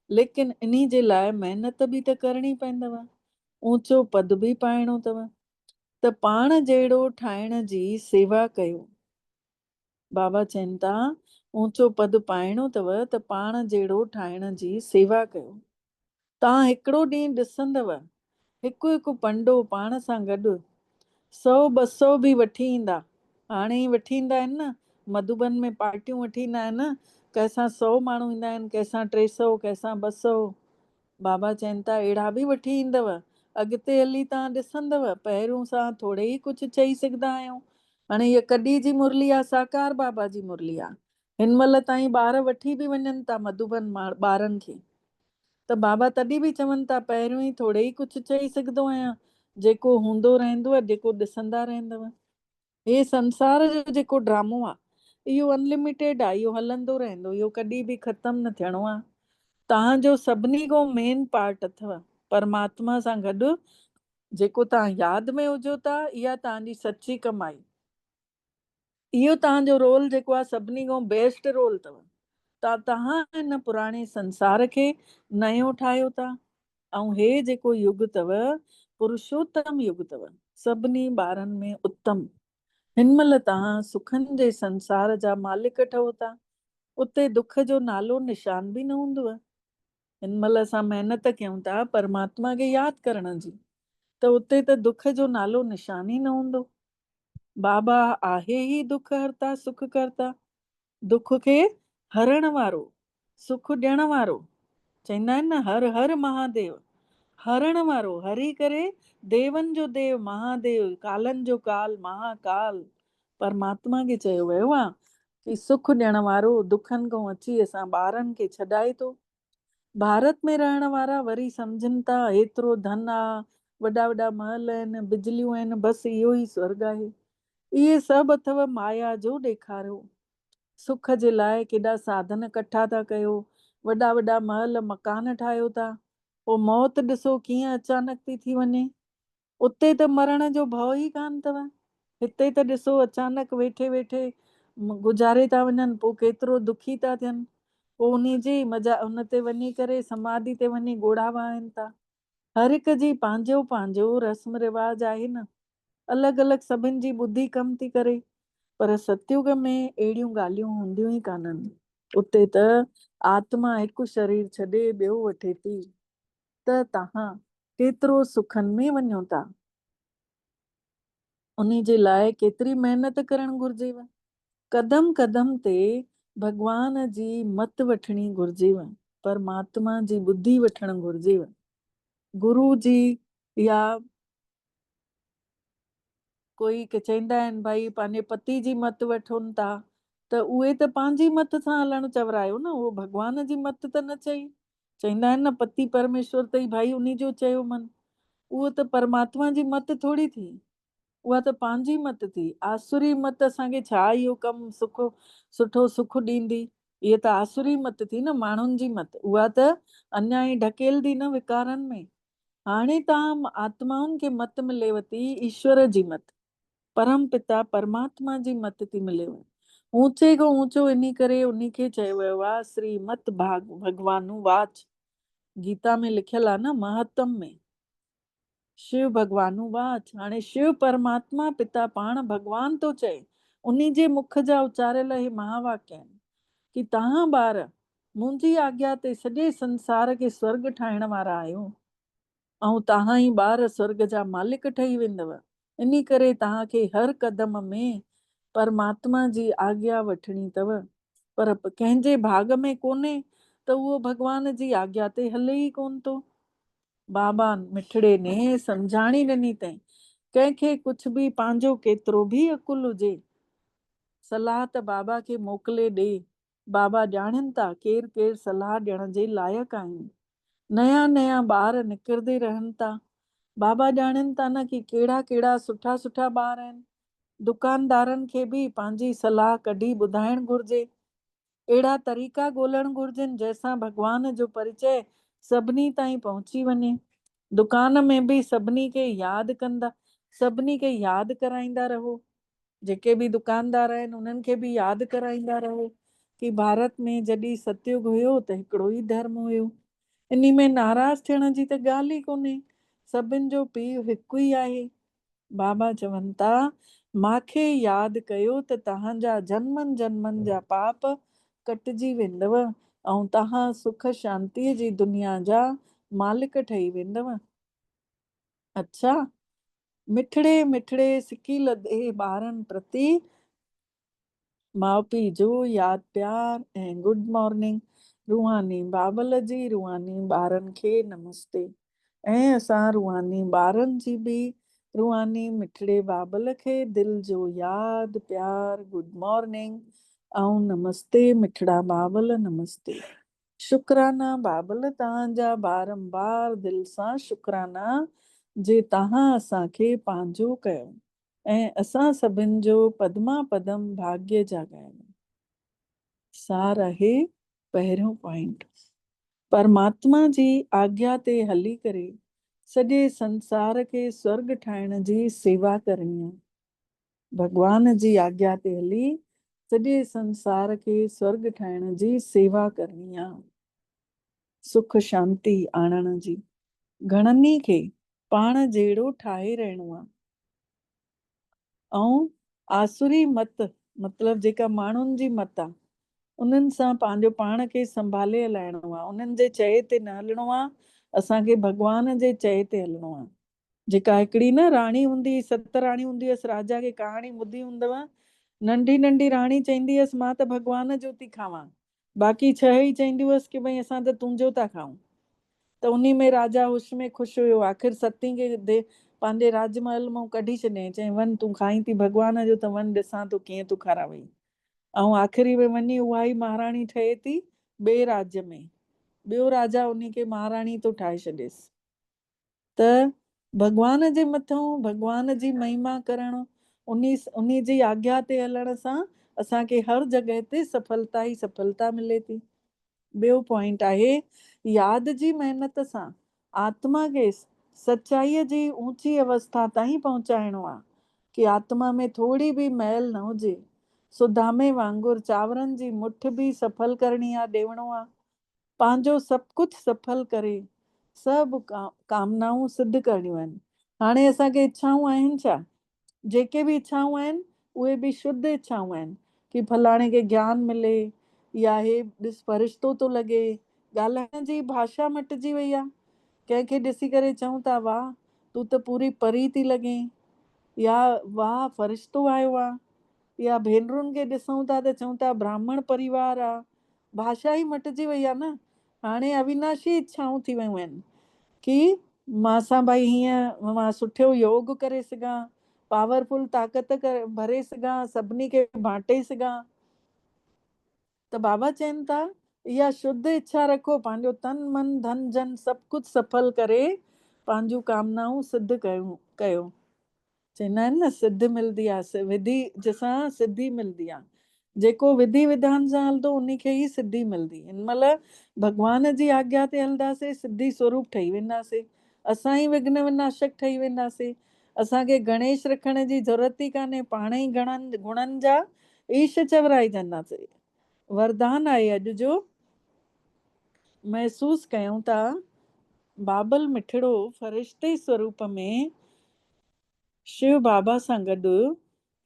लेकिन इन्ही जे लाइ महिनत बि त करणी पवंदव, ऊचो पद बि पाइणो अथव। त पाण जहिड़ो ठाहिण जी सेवा कयो। बाबा चवनि था, ऊचो पद पाइणो अथव त पाण जहिड़ो ठाहिण जी सेवा कयो। तव्हां हिकिड़ो ॾींहुं ॾिसंदव, हिकु हिकु पंडो पाण सां गॾु 100-200 बि वठी ईंदा। हाणे ई वठी ईंदा आहिनि न, मधुबन में पार्टियूं वठी ईंदा आहिनि न, कंहिंसां 100 माण्हू ईंदा आहिनि, कंहिंसां 300, कंहिंसां 200। बाबा चवनि था, अहिड़ा बि वठी ईंदव। अॻिते हली तव्हां ॾिसंदव, पहिरियों सां थोरे ई कुझु चई सघंदा आहियूं। हाणे हीअ कॾहिं जी मुरली आहे? साकार बाबा जी मुरली आहे। हिन महिल ताईं ॿार वठी बि वञनि था मधुबन ॿारनि खे। त बाबा तॾहिं बि चवनि था, पहिरियों ई थोरे ई कुझु चई सघंदो आहियां, जेको हूंदो रहंदो, जेको ॾिसंदा रहंदव। हे संसार जो जेको ड्रामो आहे, इहो अनलिमिटेड आहे, इहो हलंदो रहंदो, इहो कॾहिं बि ख़तमु न थियणो आहे। तव्हांजो सभिनी खां मेन पार्ट अथव परमात्मा सां गॾु। जेको तव्हां यादि में हुजो था, इहा तव्हांजी सची कमाई। इहो तव्हांजो रोल जेको आहे सभिनी खां बेस्ट रोल अथव। तव्हां हिन पुराणे संसार खे नयो ठाहियो था। ऐं हे जेको युग अथव, पुरुषोत्तम युग अथव, सभिनी ॿारनि में उत्तम। हिन महिल तव्हां सुखनि जे संसार जा मालिक ठहो था। उते दुख जो नालो निशान बि न हूंदव। हिन महिल असां महिनत कयूं था परमात्मा खे यादि करण जी, त उते त दुख जो नालो निशान ई न हूंदो। बाबा आहे ई दुख हरता सुख करता, दुख खे हरण वारो, सुख ॾियण वारो। चवंदा आहिनि न, हर हर महादेव, हरण वारो, हरी करे देवन जो देव महादेव, कालनि जो काल महाकाल। परमात्मा खे चयो वियो आहे कि सुख ॾियण वारो, दुखनि खां अची असां ॿारनि खे छॾाए थो। भारत में रहण वारा वरी सम्झनि था एतिरो धन आहे, वॾा वॾा महल आहिनि, बिजलियूं आहिनि, बसि इहो ई स्वर्ग आहे। इहे सभु अथव माया जो ॾेखारियो। सुख जे लाइ केॾा साधन इकट्ठा था कयो, वॾा वॾा महल मकान ठाहियो था, पोइ मौत ॾिसो कीअं अचानक थी वञे। उते त मरण जो भउ ई कान अथव। हिते त ॾिसो अचानक वेठे वेठे गुज़ारे था वञनि, पोइ केतिरो दुखी था थियनि। पोइ उन जी मज़ा उन ते वञी करे समाधि ते वञी ॻोढ़ा वाहिनि था। हर हिक जी पंहिंजो पंहिंजो रस्म रिवाज आहे न, अलॻि अलॻि सभिनि जी ॿुधी कम थी करे। पर सतयुग में अहिड़ियूं ॻाल्हियूं हूंदियूं ई कान्हनि। उते त आत्मा हिकु शरीर छॾे ॿियो वठे थी। त तव्हां केतिरो सुखनि में वञो था, उन जे लाइ केतिरी महिनत करणु घुर्जेव। कदम कदम ते भॻवान जी मत वठणी घुर्जेव, परमात्मा जी ॿुधी वठणु घुर्जेव। गुरु जी या कोई के चवंदा आहिनि भाई पंहिंजे पति जी मत वठनि था, त उहे त पंहिंजी मत सां हलणु चवरायो न, उहो भॻवान जी मत त न चई। चवंदा आहिनि न पति परमेश्वर अथई भाई उन्ही जो चयो मन। उहो त परमात्मा जी मत थोरी थी, उहा त पंहिंजी मत थी। आसुरी मत असांखे छा इहो कमु सुठो सुख ॾींदी, इहा त आसुरी मत थी न, माण्हुनि जी मत। उहा त अञा ई ढकेलंदी न विकारनि में। हाणे तव्हां आत्माउनि खे मत मिलेव थी ईश्वर जी मत, परम पिता परमात्मा जी मत थी मिलेव। ऊचे खां ऊचो इन करे उन खे चयो वियो आहे श्रीमत भगवानु वाच। गीता में लिखियल आहे न महत्तम में, शिव भगवानु वाच। हाणे शिव परमात्मा पिता पाण भगवान तो चए, उन्ही जे मुख जा उचारियल हे महावाक्य आहिनि कि तव्हां ॿार मुंहिंजी आज्ञा ते सॼे संसार खे स्वर्ग ठाहिण वारा आहियो, ऐं तव्हां ई ॿार स्वर्ग जा मालिक ठही वेंदव। इन करे तव्हांखे हर कदम में परमात्मा जी आज्ञा वठणी अथव। पर कंहिंजे भाग में कोन्हे त उहो भगवान जी आज्ञा ते हले ई कोन थो। बाबा मिठड़े ने सम्झाणी ॾिनी अथई, कंहिंखे कुछ बि पंहिंजो केतिरो बि अकुल हुजे, सलाह त बाबा खे मोकिले ॾे। बाबा ॼाणनि था केरु केरु सलाह ॾियण जे लाइक़ु आहिनि। नया नया ॿार निकिरंदे रहनि था। बाबा ॼाणनि था न कि कहिड़ा कहिड़ा सुठा सुठा ॿार आहिनि। दुकानदारनि खे बि पंहिंजी सलाह कढी ॿुधाइणु घुरिजे। अहिड़ा तरीक़ा ॻोल्हणु घुरिजनि जंहिंसां भॻवान जो परिचय सभिनी ताईं पहुची वञे। दुकान में बि सभिनी खे यादि कंदा, सभिनी खे यादि कराईंदा रहो। जेके बि दुकानदार आहिनि उन्हनि खे बि यादि कराईंदा रहो कि भारत में जॾहिं सतयुग हुयो त हिकिड़ो ई धर्म हुयो। इन में नाराज़ थियण जी त ॻाल्हि ई कोन्हे, सभिनि जो पीउ हिकु ई आहे। बाबा चवनि था मांखे यादि कयो त तव्हांजा जन्मनि जन्मनि जा पाप कटिजी वेंदव ऐं तव्हां सुख शांतीअ जी दुनिया जा मालिक ठही वेंदव। अच्छा, मिठड़े मिठड़े सिकी लधे ॿारनि प्रति माउ पीउ जो यादि प्यार ऐं गुड मॉर्निंग। रूहानी बाबल जी रूहानी ॿारनि खे नमस्ते। ऐं असां रूहानी ॿारनि जी बि रूहानी मिठड़े बाबल खे दिलि जो यादि प्यार गुड मॉर्निंग ऐं नमस्ते मिठड़ा बाबल नमस्ते। शुक्राना बाबल तव्हांजा बारंबार दिलि सां शुक्राना जे तव्हां असांखे पंहिंजो कयो ऐं असां सभिनि जो पदमा पदम भाग्य जाॻायो। सार आहे पहिरियों पॉइंट, परमात्मा जी आज्ञा ते हली करे सॼे संसार खे स्वर्ग ठाहिण जी सेवा करणी आहे। भॻवान जी आज्ञा ते हली सॼे संसार खे स्वर्ग ठाहिण जी सेवा करणी आहे, सुख शांती आणण जी। घणनि खे पाण जहिड़ो ठाहे रहणो आहे ऐं आसुरी मत मतिलबु जेका माण्हुनि जी मत आहे उन्हनि सां पंहिंजो पाण खे संभाले हलाइणो आहे। उन्हनि जे चए ते न हलिणो आहे, असांखे भॻवान जे चए ते हलिणो आहे। जेका हिकिड़ी न राणी हूंदी, 7 राणी हूंदी हुअसि, राजा खे कहाणी ॿुधी हूंदव। नंढी नंढी राणी चवंदी हुअसि मां त भॻवान जो थी खावां, बाक़ी 6 ई चवंदी हुअसि कि भई असां त तुंहिंजो था खाऊं। त उन में राजा होश में ख़ुशि हुयो, आख़िर 7 खे पंहिंजे राजमहल मां कढी छॾियईं, चई वञ तूं खाई थी भॻवान जो त वञ ॾिसां तो कीअं तूं खारावई। ऐं आख़िरी में वञी उहा ई महाराणी ठहे थी ॿिए राज्य में, ॿियो राजा उन खे महाराणी थो ठाहे छॾेसि। त भॻवान जे मथां भॻवान जी महिमा करणु, उन जी आज्ञा ते हलण सां असांखे हर जॻह ते सफलता ई सफलता मिले थी। ॿियो पॉइंट आहे यादि जी महिनत सां आत्मा खे सचाईअ जी ऊची अवस्था ताईं पहुचाइणो आहे कि आत्मा में थोड़ी बि मैल न हुजे। सुदामे वांगुरु चांवरनि जी मुठ बि सफल करणी आहे, ॾेवणो आहे। पंहिंजो सभु कुझु सफल करे सभु कामनाऊं सिद्ध करणियूं आहिनि। हाणे असांखे इच्छाऊं आहिनि छा? जेके बि इच्छाऊं आहिनि उहे बि शुद्ध इच्छाऊं आहिनि कि फलाणे खे ज्ञान मिले, या हे ॾिस फरिश्तो थो लॻे। ॻाल्हाइण जी भाषा मटिजी वई आहे। कंहिंखे ॾिसी करे चऊं था वाह तूं त पूरी परी थी लॻे, या वाह फरिश्तो आयो आहे, या भेनरुनि खे ॾिसूं था त चऊं था ब्राह्मण परिवार आहे। भाषा ई मटिजी वई आहे न। हाणे अविनाशी इच्छाऊं थी वियूं आहिनि कि मां सां भाई हीअं मां सुठो योग करे सघां, पावरफुल ताक़त भरे सघां, सभिनी खे बांटे सघां। त बाबा चवनि था इहा शुद्ध इच्छा रखो, पंहिंजो तन मन धन जन सभु कुझु सफल करे पंहिंजूं कामनाऊं सिद्ध कयो। चवंदा आहिनि न सिद्ध मिलंदी आहे, विधि जंहिंसां सिद्धि मिलंदी आहे। जेको विधि विधान सां हलंदो उन खे ई सिद्धि मिलंदी। हिन महिल भॻवान जी आज्ञा ते हलंदासीं, सिद्धि स्वरूप ठही वेंदासीं, असां ई विघ्न विनाशक ठही वेंदासीं। असांखे गणेश रखण जी ज़रूरत ई कान्हे, पाण ई घणनि गुणनि जा ईश चवराइजंदासीं। वरदान आहे अॼु जो महसूस कयूं था। बाबल मिठड़ो फ़रिश्ते स्वरूप में शिव बाबा सां गॾु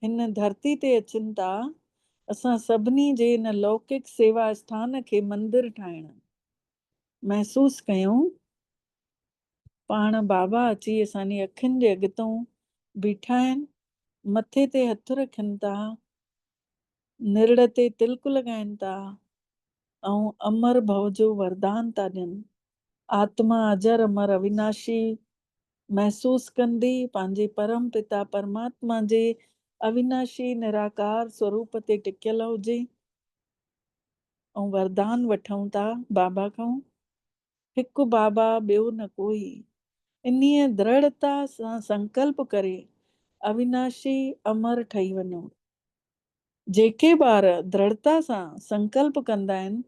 हिन धरती ते अचनि था। असां सभिनी जे हिन लौकिक सेवा स्थान खे मंदिर ठाहिण महसूस कयूं। पाण बाबा अची असांजी अखियुनि जे अॻितों बीठा आहिनि, मथे ते हथ रखनि था, निरड़ ते तिलक लॻाइनि था ऐं अमर भव जो वरदान था ॾियनि। आत्मा अजर अमर अविनाशी महसूस कंदी पंहिंजे परम पिता परमात्मा जे अविनाशी निराकार स्वरूप ते टिकियल हुजे। ऐं वरदान वठूं था बाबा खां, हिकु बाबा ॿियो न कोई। इन्हीअ दृढ़ता सां संकल्प करे अविनाशी अमर ठही वञो। जेके ॿार दृढ़ता सां संकल्प कंदा आहिनि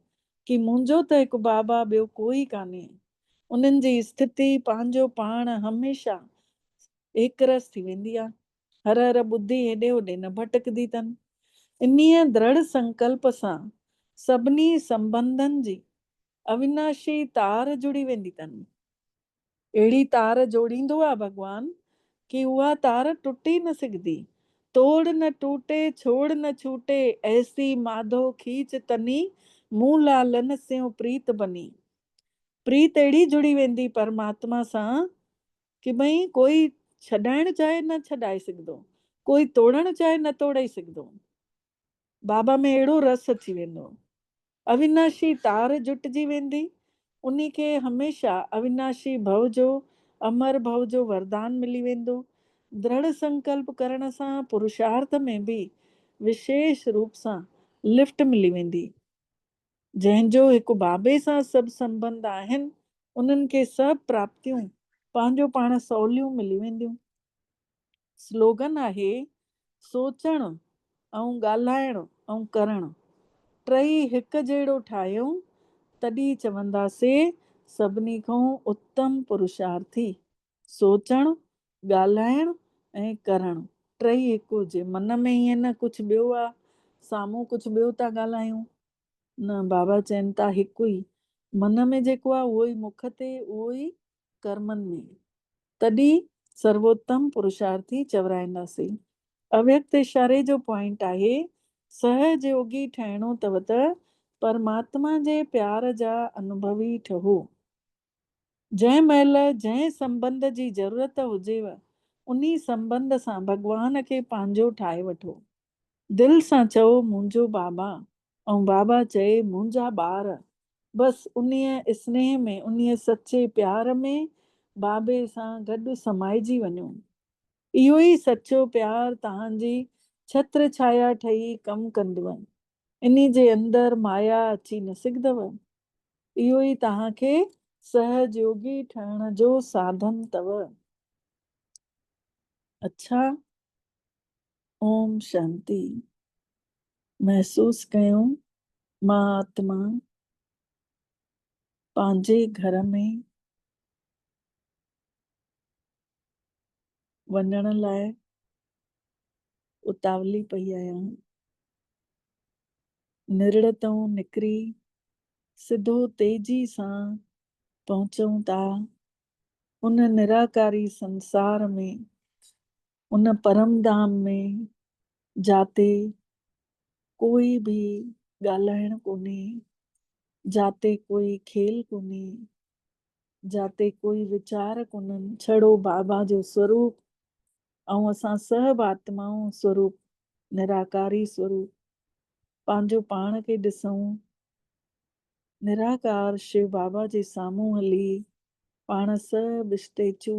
कि मुंहिंजो त हिकु बाबा ॿियो कोई कान्हे, उन्हनि जी स्थिति पंहिंजो पाण हमेशा एकरस थी वेंदी आहे। हर हर ॿुधी हेॾे होॾे न भटकदी अथनि। इन्हीअ दृढ़ संकल्प सां सभिनी संबंधनि जी अविनाशी तार जुड़ी वेंदी अथनि। अहिड़ी तार जोड़ींदो आहे भॻवान कि उहा तार टुटी न सघंदी। तोड़ न टूटे छोड़ न छूटे ऐसी माधो खींच तनी मुंह लालन स्यों प्रीत बनी। प्रीत अहिड़ी जुड़ी वेंदी परमात्मा सां कि भई कोई छॾाइण चाहे न छॾाए सघंदो, कोई तोड़ण चाहे न तोड़े सघंदो। बाबा में अहिड़ो रस अची वेंदो, अविनाशी तार जुटिजी वेंदी। उन्ही खे हमेशा अविनाशी भव जो अमर भव जो वरदान मिली वेंदो। दृढ़ संकल्प करण सां पुरुषार्थ में बि विशेष रूप सां लिफ्ट मिली वेंदी। जंहिंजो हिकु बाबे सां सभु संबंध आहिनि उन्हनि खे सभु प्राप्तियूं पंहिंजो पाण सवलियूं मिली वेंदियूं। स्लोगन आहे सोचण ऐं ॻाल्हाइण ऐं करण टई हिकु जहिड़ो ठाहियूं तॾहिं चवंदासीं सभिनी खां उत्तम पुरुषार्थी। सोचण ॻाल्हाइण ऐं करण टई हिकु हुजे। मन में ईअं न कुझु ॿियो आहे, साम्हूं कुझु ॿियो था ॻाल्हायूं, न बाबा चवनि था हिकु ई। मन में जेको आहे उहो ई मुख ते, उहो ई कर्मनि में, तॾहिं सर्वोत्तम पुरुषार्थी चवराईंदासीं। अव्यक्त इशारे जो पॉइंट आहे सहज योगी ठहिणो अथव त परमात्मा जे प्यार जा अनुभवी ठहो। जंहिं महिल जंहिं संबंध जी ज़रूरत हुजेव उन्ही संबंध सां भॻवान खे पंहिंजो ठाहे वठो। दिलि सां चओ मुंहिंजो बाबा ऐं बाबा चए मुंहिंजा ॿार। बसि उन्हीअ स्नेह में, उन्हीअ सचे प्यार में बाबे सां गॾु समाइजी वञो। इहो ई सचो प्यार तव्हांजी छत्र छाया ठही कमु कंदव। इन्ही जे अंदरि माया अची न सघंदव। इहो ई तव्हांखे सहजयोगी ठहण जो साधन अथव। अच्छा, ओम शांति। महसूस कयूं मां आत्मा पंहिंजे घर में वञण लाइ उतावली पई आहियां। निरड़ तां निकिरी सिधो तेजी सां पहुचूं था उन निराकारी संसार में, उन परम धाम में जाते कोई बि ॻाल्हाइण कोन्हे, जाते कोई खेल कोन्हे, जाते कोई वीचार कोन्हनि, छड़ो बाबा जो स्वरूप ऐं असां सभु आत्माऊं स्वरूप, निराकारी स्वरूप पंहिंजो पाण खे ॾिसूं। निराकार शिव बाबा जे साम्हूं हली पाण सभु स्टेचू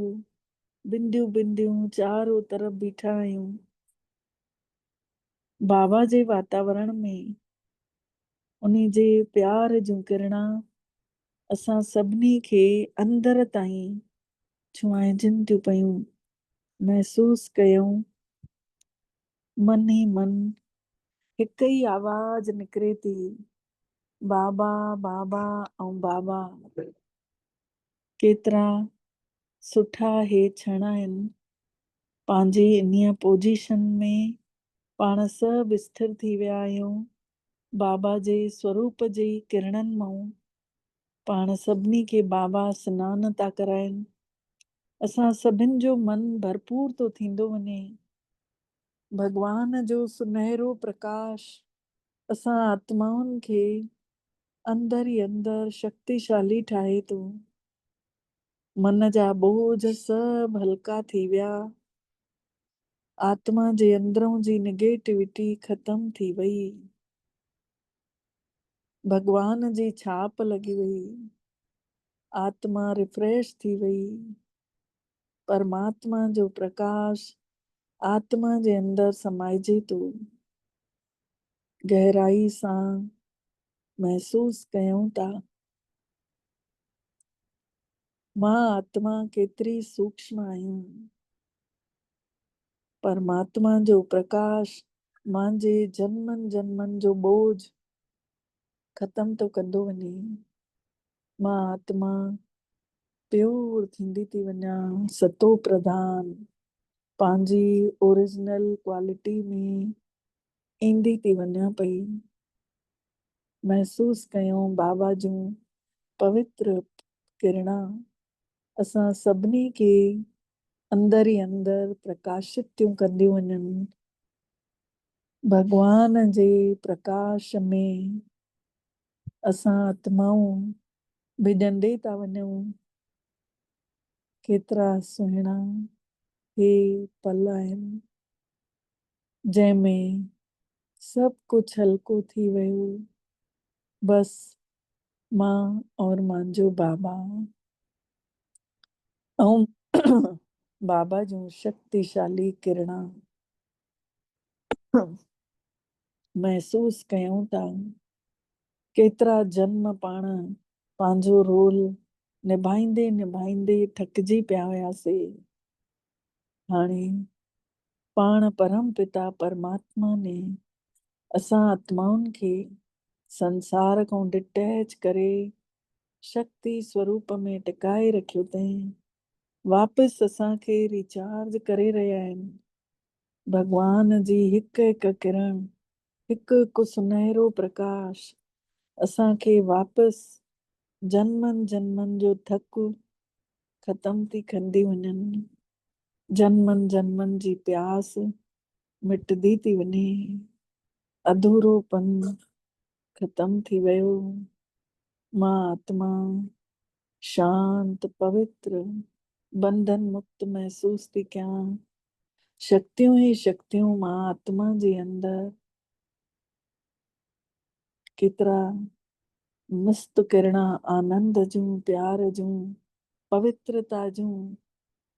बिंदियूं बिंदियूं चारों तरफ़ बीठा आहियूं। बाबा जे वातावरण में उन्ही जे प्यार जूं किरणां असां सभिनी खे अंदर ताईं छुआइजनि थियूं पयूं। महसूस कयूं मन ई मन हिक ई आवाज निकिरे थी, बाबा बाबा ऐं बाबा। केतिरा सुठा हे क्षण आहिनि। पंहिंजे इन्हीअ पोजीशन में पाण सभु स्थिर थी विया आहियूं। बाबा जे स्वरूप जी किरणनि मां पाण सभिनी खे बाबा सनानु था कराइनि। असां सभिनि जो मन भरपूर थो थींदो वञे। भगवान जो सुनहरो प्रकाश असां आत्माउनि खे अंदर ई अंदर शक्तिशाली ठाहे थो। मन जा बोझ सभु हल्का थी विया। आत्मा जे अंदरों जी निगेटिविटी ख़तम थी वई। भगवान जी छाप लॻी वई। आत्मा रिफ्रेश थी वई। परमात्मा जो प्रकाश आत्मा जे अंदर समाइजे थो। गहराई सां महसूस कयूं था। मां आत्मा केतिरी सूक्ष्म आहियां। परमात्मा जो प्रकाश मुंहिंजे जन्मनि जन्मनि जो बोझ ख़तम थो कंदो वञे। मां आत्मा प्योर थींदी थी वञा, सतो प्रधान पंहिंजी ओरिजिनल क्वालिटी में ईंदी थी वञा पई। महसूस कयूं बाबा जूं पवित्र किरणां असां सभिनी खे अंदर ई अंदर प्रकाशित थियूं कंदियूं वञनि। भगवान जे प्रकाश में असां आत्माऊं भिॼंदे था वञूं। केतिरा सुहिणा हे पल आहिनि जंहिंमें सभु कुझु हल्को थी वियो। बसि मां और मुंहिंजो बाबा ऐं बाबा जूं शक्तिशाली किरणां महसूस कयूं था। केतिरा जन्म पाण पंहिंजो रोल निभाईंदे निभाईंदे थकिजी पिया हुयासीं। हाणे पाण परम पिता परमात्मा ने असां आत्माउनि खे संसार खां डिटैच करे शक्ति स्वरूप में टिकाए रखियो अथई। वापसि असांखे रिचार्ज करे रहिया आहिनि। भगवान जी हिकु हिकु किरण, हिकु हिकु सुनहरो प्रकाश असांखे वापसि जन्मनि जन्मनि जो थकु ख़तम थी कंदी वञनि। जन्मनि जन्मनि जी प्यास मिटदी थी वञे। अधूरोपन ख़तम थी वियो। मां आत्मा शांत पवित्र बंधन मुक्त महसूस थी कयां। शक्तियूं ई शक्तियूं मां आत्मा जे अंदर केतिरा मस्त किरणां आनंद जूं प्यार जूं पवित्रता जूं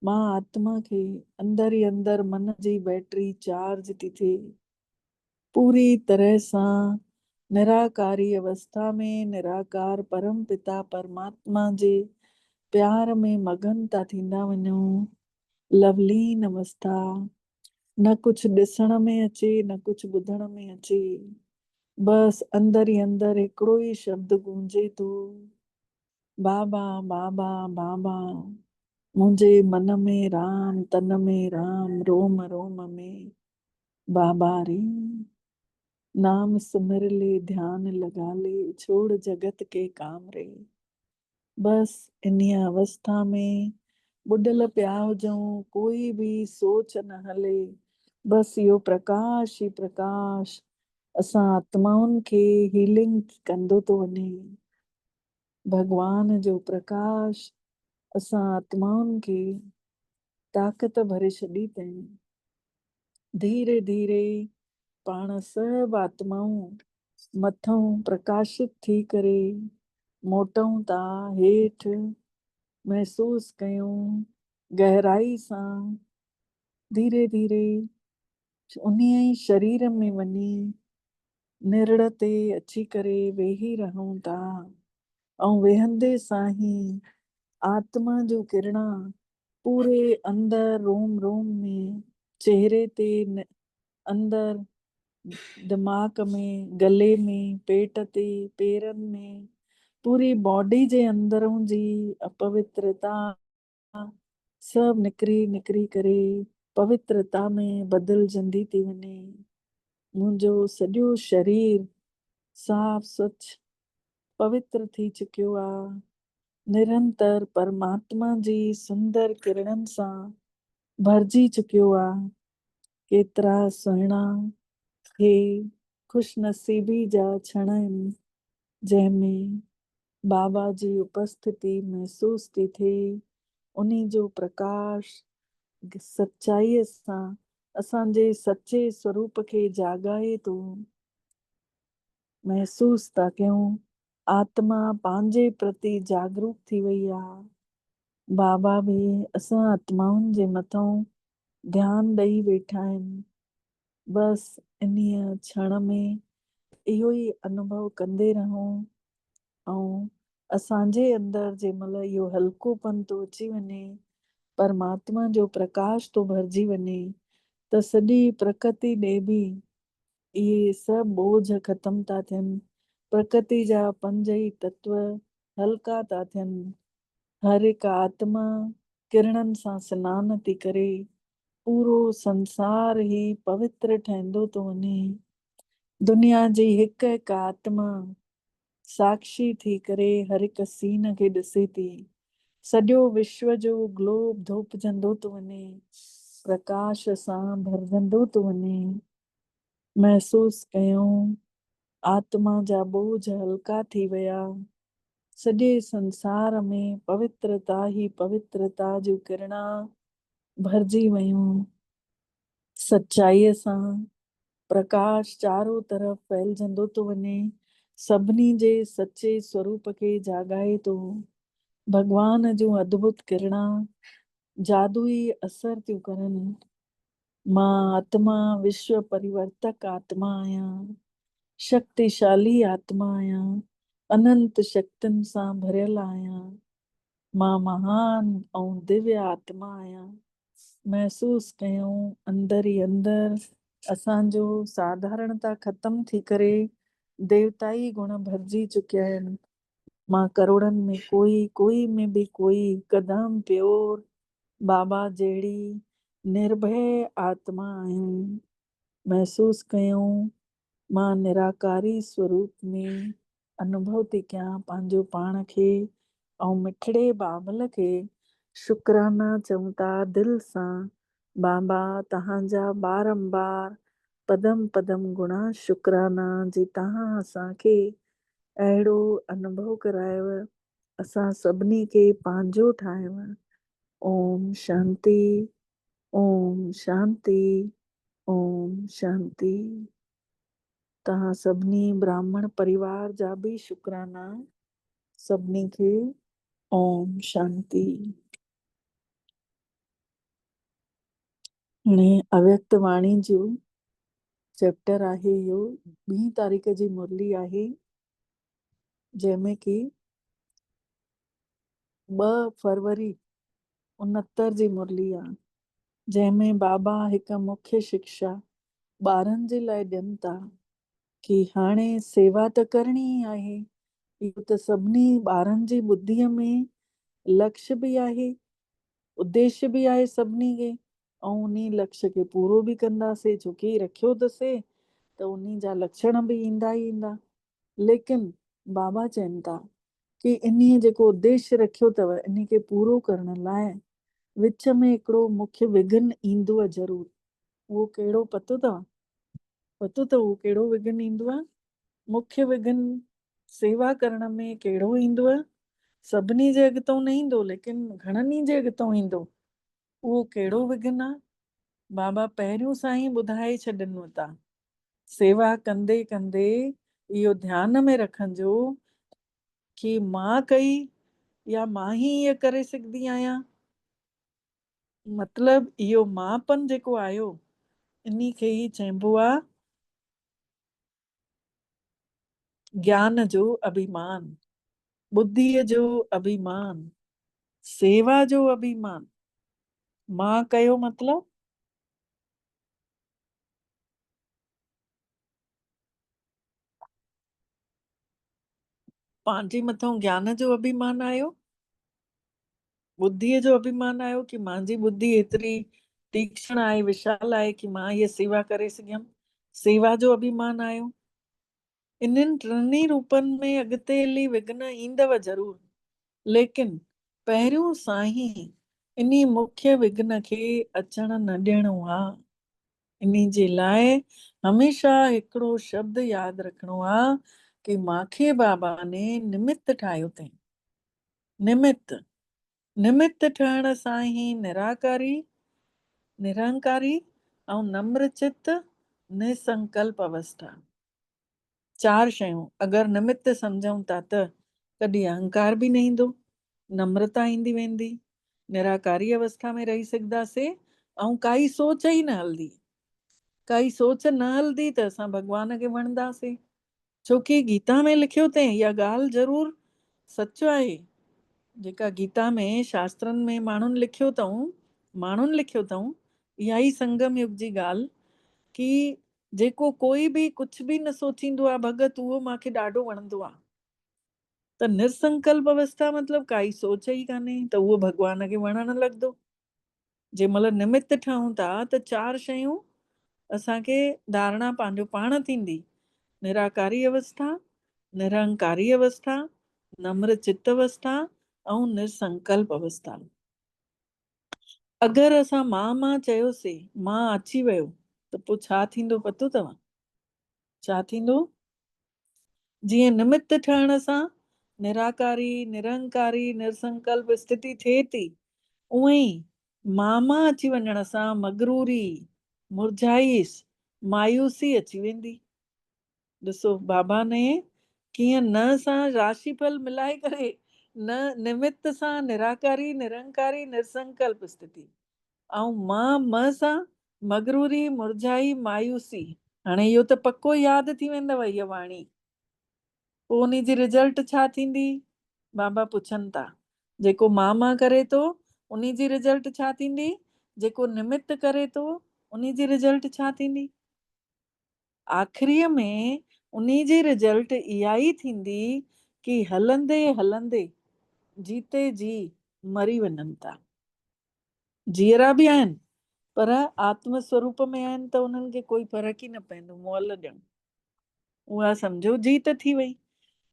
मां आत्मा खे अंदर ई अंदर मन जी बैटरी चार्ज थी थिए। पूरी तरह सां निराकारी अवस्था में निराकार परम पिता परमात्मा जे प्यार में मगन था थींदा वञूं। लवलीन अवस्था, न कुझु ॾिसण में अचे न कुझु ॿुधण में अचे। बसि अंदर ई अंदर हिकिड़ो ई शब्द गूंजे थो, बाबा बाबा बाबा। मुंहिंजे मन में राम, तन में राम, रोम रोम में बाबा रे। नाम सिमर ले ध्यान लगा ले, छोड़ जगत के काम रे। बसि इन्हीअ अवस्था में ॿुॾल पिया हुजऊं, कोई बि सोच न हले। बसि इहो प्रकाश ई प्रकाश असां आत्माउनि खे हीलिंग कंदो थो वञे। भगवान जो प्रकाश असां आत्माउनि खे ताक़त भरे छॾी अथई। धीरे धीरे पाण सभु आत्माऊं मथों प्रकाशित थी करे मोटऊं था हेठि। महसूस कयूं गहराई सां धीरे धीरे उन्हीअ ई शरीर में वञी निरड़ ते अची करे वेही रहूं था। ऐं वेहंदे सां ई आत्मा जो किरणा पूरे अंदर रोम रोम में, चेहरे ते अंदर, दिमाग में, गले में, पेट ते, पेरनि में, पूरी बॉडी जे अंदरों जी अपवित्रता सभु निकिरी निकिरी करे पवित्रता में बदिलजंदी थी वञे। मुंहिंजो सॼो शरीर साफ़ स्वच्छ पवित्र थी चुकियो आहे। निरंतर परमात्मा जी सुंदर किरणनि सां भरिजी चुकियो आहे। केतिरा सुहिणा हे खुशनसीबी जा क्षण आहिनि जंहिंमें बाबा जी उपस्थिति महसूस थी थिए। उन्ही जो प्रकाश सच्चाईअ सां असांजे सचे स्वरूप खे जाॻाए थो। महसूस था कयूं आत्मा पंहिंजे प्रति जागरूक थी वई आहे। बाबा बि असां आत्माउनि जे मथां ध्यानु ॾेई वेठा आहिनि। बसि इन्हीअ क्षण में इहो ई अनुभव कंदे रहूं। ऐं असांजे अंदरि जंहिं महिल इहो हल्कोपन थो अची वञे, परमात्मा जो प्रकाश थो भरिजी वञे, त सॼी प्रकृति ॾे बि इहे सभु बोझ ख़तम था थियनि। प्रकृति जा 5 ई तत्व हल्का था थियनि। हर हिकु आत्मा किरणनि सां सनानु थी करे पूरो संसार ई पवित्र ठहंदो थो वञे। दुनिया जी हिकु हिकु आत्मा साक्षी थी करे हर हिकु सीन खे ॾिसे थी। सॼो विश्व जो ग्लोब धोपजंदो थो वञे, प्रकाश सां भरजंदो थो वञे। महसूस कयूं आत्मा जा बोझ हल्का थी विया। सॼे संसार में पवित्रता ही पवित्रता जूं किरणा भरिजी वयूं। सच्चाईअ सां प्रकाश चारो तरफ़ फैलजंदो थो वञे। सभिनी जे सचे स्वरूप खे जाॻाए थो। भगवान जूं अद्भुत किरणा जादुई असर थियूं करनि। मां आत्मा विश्व परिवर्तक आत्मा आहियां, शक्तिशाली आत्मा आहियां, अनंत शक्तियुनि सां भरियल आहियां। मां महान ऐं दिव्य आत्मा आहियां। महसूस कयूं अंदर ई अंदर असांजो साधारणता ख़तम थी करे देवताई गुण भरिजी चुकिया आहिनि। मां करोड़नि में कोई में बि कोई हिकदमि प्योर बाबा जहिड़ी निर्भय आत्मा आहियूं। महसूस कयूं मां निराकारी स्वरूप में अनुभव थी कयां पंहिंजो पाण खे। ऐं मिठड़े बाबल खे शुकराना चऊं था दिलि सां। बाबा तव्हांजा बारंबार पदम पदम गुणा शुकराना जी तव्हां असांखे अहिड़ो अनुभव करायव, असां सभिनी खे पंहिंजो ठाहियव। ओम शांति, ओम शांति, ओम शांति। तव्हां सभिनी ब्राह्मण परिवार जा बि शुकराना। सभिनी खे ओम शांति। हाणे अव्यक्त वाणी जो चैप्टर आहे इहो 2 तारीख़ जी मुरली आहे, जंहिंमें की 2 फरवरी 69 जी मुरली आहे, जंहिंमें बाबा हिकु मुख्य शिक्षा ॿारनि जे लाइ ॾियनि था कि हाणे सेवा त करणी ई आहे। इहो त सभिनी ॿारनि जी ॿुद्धीअ में लक्ष्य बि आहे, उद्देश्य बि आहे सभिनी खे। ऐं उन लक्ष्य खे पूरो बि कंदासीं, छोकी रखियो अथसीं त उन जा लक्षण बि ईंदा ई ईंदा। लेकिन बाबा चवनि था कि इन्हीअ जेको उद्देश्य रखियो अथव इन खे पूरो करण लाइ विच में हिकिड़ो मुख्य विघ्न ईंदो ज़रूरु। उहो कहिड़ो पतो अथव? पतो अथव उहो कहिड़ो विघ्न ईंदो आहे? मुख्य विघ्न सेवा करण में कहिड़ो ईंदो आहे? सभिनी जे अॻितो न ईंदो, लेकिन घणनि ई जे अॻितो ईंदो। उहो कहिड़ो विघ्न आहे? बाबा पहिरियों सां ई ॿुधाए छॾनि था। सेवा कंदे कंदे इहो ध्यान में रखंजो कि मां कई या मां ई इहा करे सघंदी आहियां। मतलब इहो मांपन जेको आयो इन्ही खे ई चइबो आहे ज्ञान जो अभिमान, बुद्धीअ जो अभिमान, सेवा जो अभिमान। मां कयो मतलब पंहिंजे मथां ज्ञान जो अभिमान आयो, बुद्धीअ जो अभिमान आयो कि मुंहिंजी बुद्धि एतिरी तीक्ष्ण आहे, विशाल आहे कि मां हीअ सेवा करे सघियमि, सेवा जो अभिमान आयो। इन्हनि टिनी रूपनि में अॻिते हली विघ्न ईंदव ज़रूर, लेकिन पहिरियों साईं इन्ही मुख्य विघ्न खे अचण न ॾियणो आहे। इन्ही जे लाइ हमेशह हिकिड़ो शब्द यादि रखिणो आहे कि माखे बाबा ने निमित्त ठाहियो अथई। निमित्त, निमित्त ठहण सां ई निराकारी, निरंकारी ऐं नम्र चित्त, निसंकल्प अवस्था, चार शयूं अगरि निमित्त सम्झूं था त कॾहिं अहंकार बि न ईंदो, नम्रता ईंदी वेंदी, निराकारी अवस्था में रही सघंदासीं ऐं काई सोच ई न हलंदी। काई सोच न हलंदी त असां भॻवान खे वणंदासीं, छोकी गीता में लिखियो अथई, इहा ॻाल्हि ज़रूरु सच आहे। जेका गीता में शास्त्रनि में माण्हुनि लिखियो अथऊं इहा ई संगम युग जी ॻाल्हि कि जेको कोई बि कुझु बि न सोचींदो आहे भगत, उहो मूंखे ॾाढो वणंदो आहे। त निसंकल्प अवस्था मतलब काई सोच ई कान्हे, त उहो भॻवान खे वणणु लॻंदो। जंहिं महिल निमित्त ठहूं था त चार शयूं असांखे धारणा पंहिंजो पाण थींदी, निराकारी अवस्था, निरंकारी अवस्था, नम्र चित्त अवस्था ऐं निसंकल्प अवस्था। अगरि असां मां चयोसीं, मां अची वियो त पोइ छा थींदो पतो अथव? छा थींदो? जीअं निमित्त ठहण सां निराकारी, निरंकारी, निसंकल्प स्थिति थिए थी, उअं ई मां अची वञण सां मगरूरी, मुरझाइस, मायूसी अची वेंदी। ॾिसो बाबा ने कीअं न सां राशिफल मिलाए करे, न निमित्त सां निराकारी, निरंकारी, निसंकल्प स्थिति, ऐं मां सां मगरूरी, मुरझाई, मायूसी। हाणे इहो त पक्को यादि थी वेंदव इहा वाणी। पोइ उन जी रिजल्ट छा थींदी? बाबा पुछनि था, जेको मां करे थो उन जी रिजल्ट छा थींदी? जेको निमित्त करे थो उन जी रिजल्ट छा थींदी? आख़िरीअ में उन जी रिजल्ट इहा ई थींदी कि हलंदे हलंदे जीते जी मरी वञनि था। जीअरा बि आहिनि पर आत्म स्वरूप में आहिनि त उन्हनि खे कोई फ़र्क़ु ई न पवंदो, मुअल ॾियणु, उहा सम्झो जीत थी वई।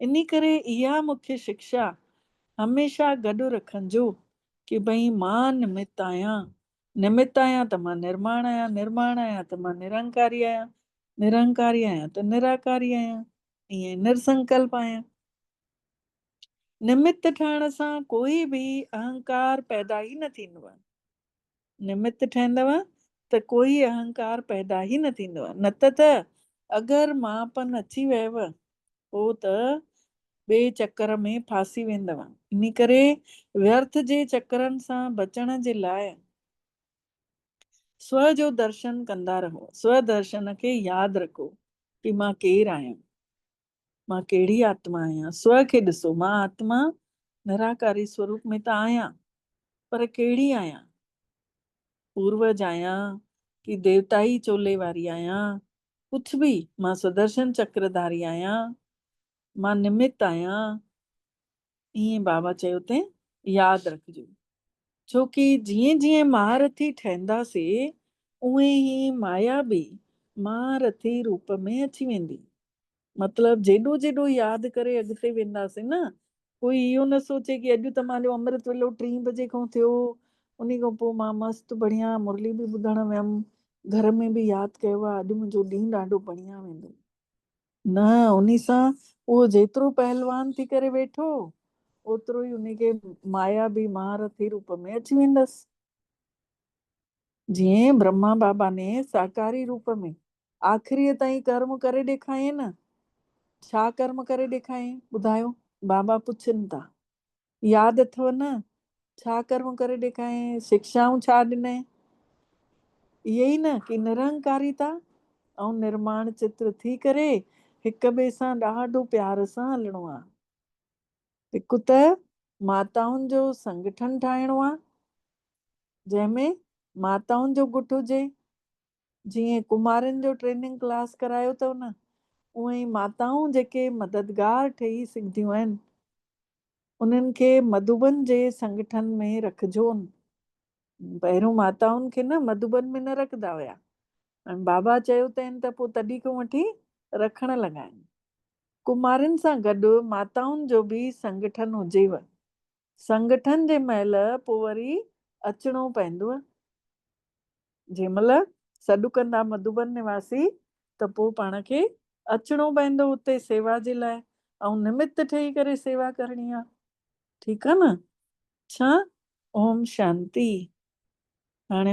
इन करे इहा मुख्य शिक्षा हमेशह गॾु रखंजो कि भई मां निमित्त आहियां, निमित्त आहियां त मां निर्माण आहियां, निर्माण आहियां त मां निरंकारी आहियां, निरंकारी आहियां त निराकारी आहियां, ईअं निरसंकल्प आहियां। निमित्त ठहण सां कोई बि अहंकार पैदा ई न थींदो आहे। निमित्त ठहंदव त कोई अहंकार पैदा ई न थींदो आहे, न त अगरि मांपन अची वियव पोइ त ॿिए चकर में फासी वेंदव। इन करे व्यर्थ जे चकरनि सां बचण जे लाइ स्व जो दर्शन कंदा रहो, स्व दर्शन खे यादि रखो कि मां केरु आहियां, मां कहिड़ी आत्मा आहियां। स्व खे ॾिसो, मां आत्मा निराकारी स्वरूप में त आहियां, पर कहिड़ी आहियां? पूर्वज आहियां कि देवताई चोले वारी आहियां, कुझु बि, मां सुदर्शन चक्रधारी आहियां, मां निमित्त आहियां, ईअं बाबा चयो अथई यादि रखिजो। छोकी जीअं जीअं महारथी ठहंदासीं उहे ई माया बि महारथी रूप में अची वेंदी। मतलब जेॾो जेॾो यादि करे अॻिते वेंदासीं न, कोई इहो न सोचे कि अॼु त मुंहिंजो अमृत वेलो 3 बजे खां थियो, उन खां पोइ मां मस्तु बढ़िया मुरली बि ॿुधण वियमि, घर में बि यादि कयो आहे, अॼु मुंहिंजो ॾींहुं ॾाढो बढ़िया वेंदो। न, उन सां उहो जेतिरो पहलवान थी करे वेठो ओतिरो ई उनखे माया बि महारथी रूप में अची वेंदसि। जीअं ब्रह्मा बाबा ने साकारी रूप में आख़िरीअ ताईं कर्म करे ॾेखारियईं न, छा कर्म करे ॾेखारियईं ॿुधायो? बाबा पुछनि था, यादि अथव न? छा कर्म करे ॾेखारे, शिक्षाऊं छा ॾिनई? इहे ई न कि निरंकारिता ऐं निर्माण चित्र थी करे हिक ॿिए सां ॾाढो प्यार सां हलणो आहे। हिकु त माताउनि जो संगठन ठाहिणो आहे, जंहिंमें माताउनि जो गुट हुजे। जीअं कुमारनि जो ट्रेनिंग क्लास करायो अथव न, उअं ई माताऊं जेके मददगार ठही सघंदियूं आहिनि, उन्हनि खे मधुबन जे संगठन में रखिजो। पहिरियों माताउनि खे न मधुबन में न रखंदा हुया, ऐं बाबा चयो अथनि त पोइ तॾहिं खां वठी रखण लॻा आहिनि। कुमारनि सां गॾु माताउनि जो बि संगठन हुजेव। संगठन जे महिल पोइ वरी अचिणो पवंदव। जंहिं महिल सॾु कंदा मधुबन निवासी त पोइ पाण खे अचिणो पवंदो उते सेवा जे लाइ, ऐं निमित ठही करे सेवा करणी आहे। ठीकु आहे न? छा? ओम शांति। हाणे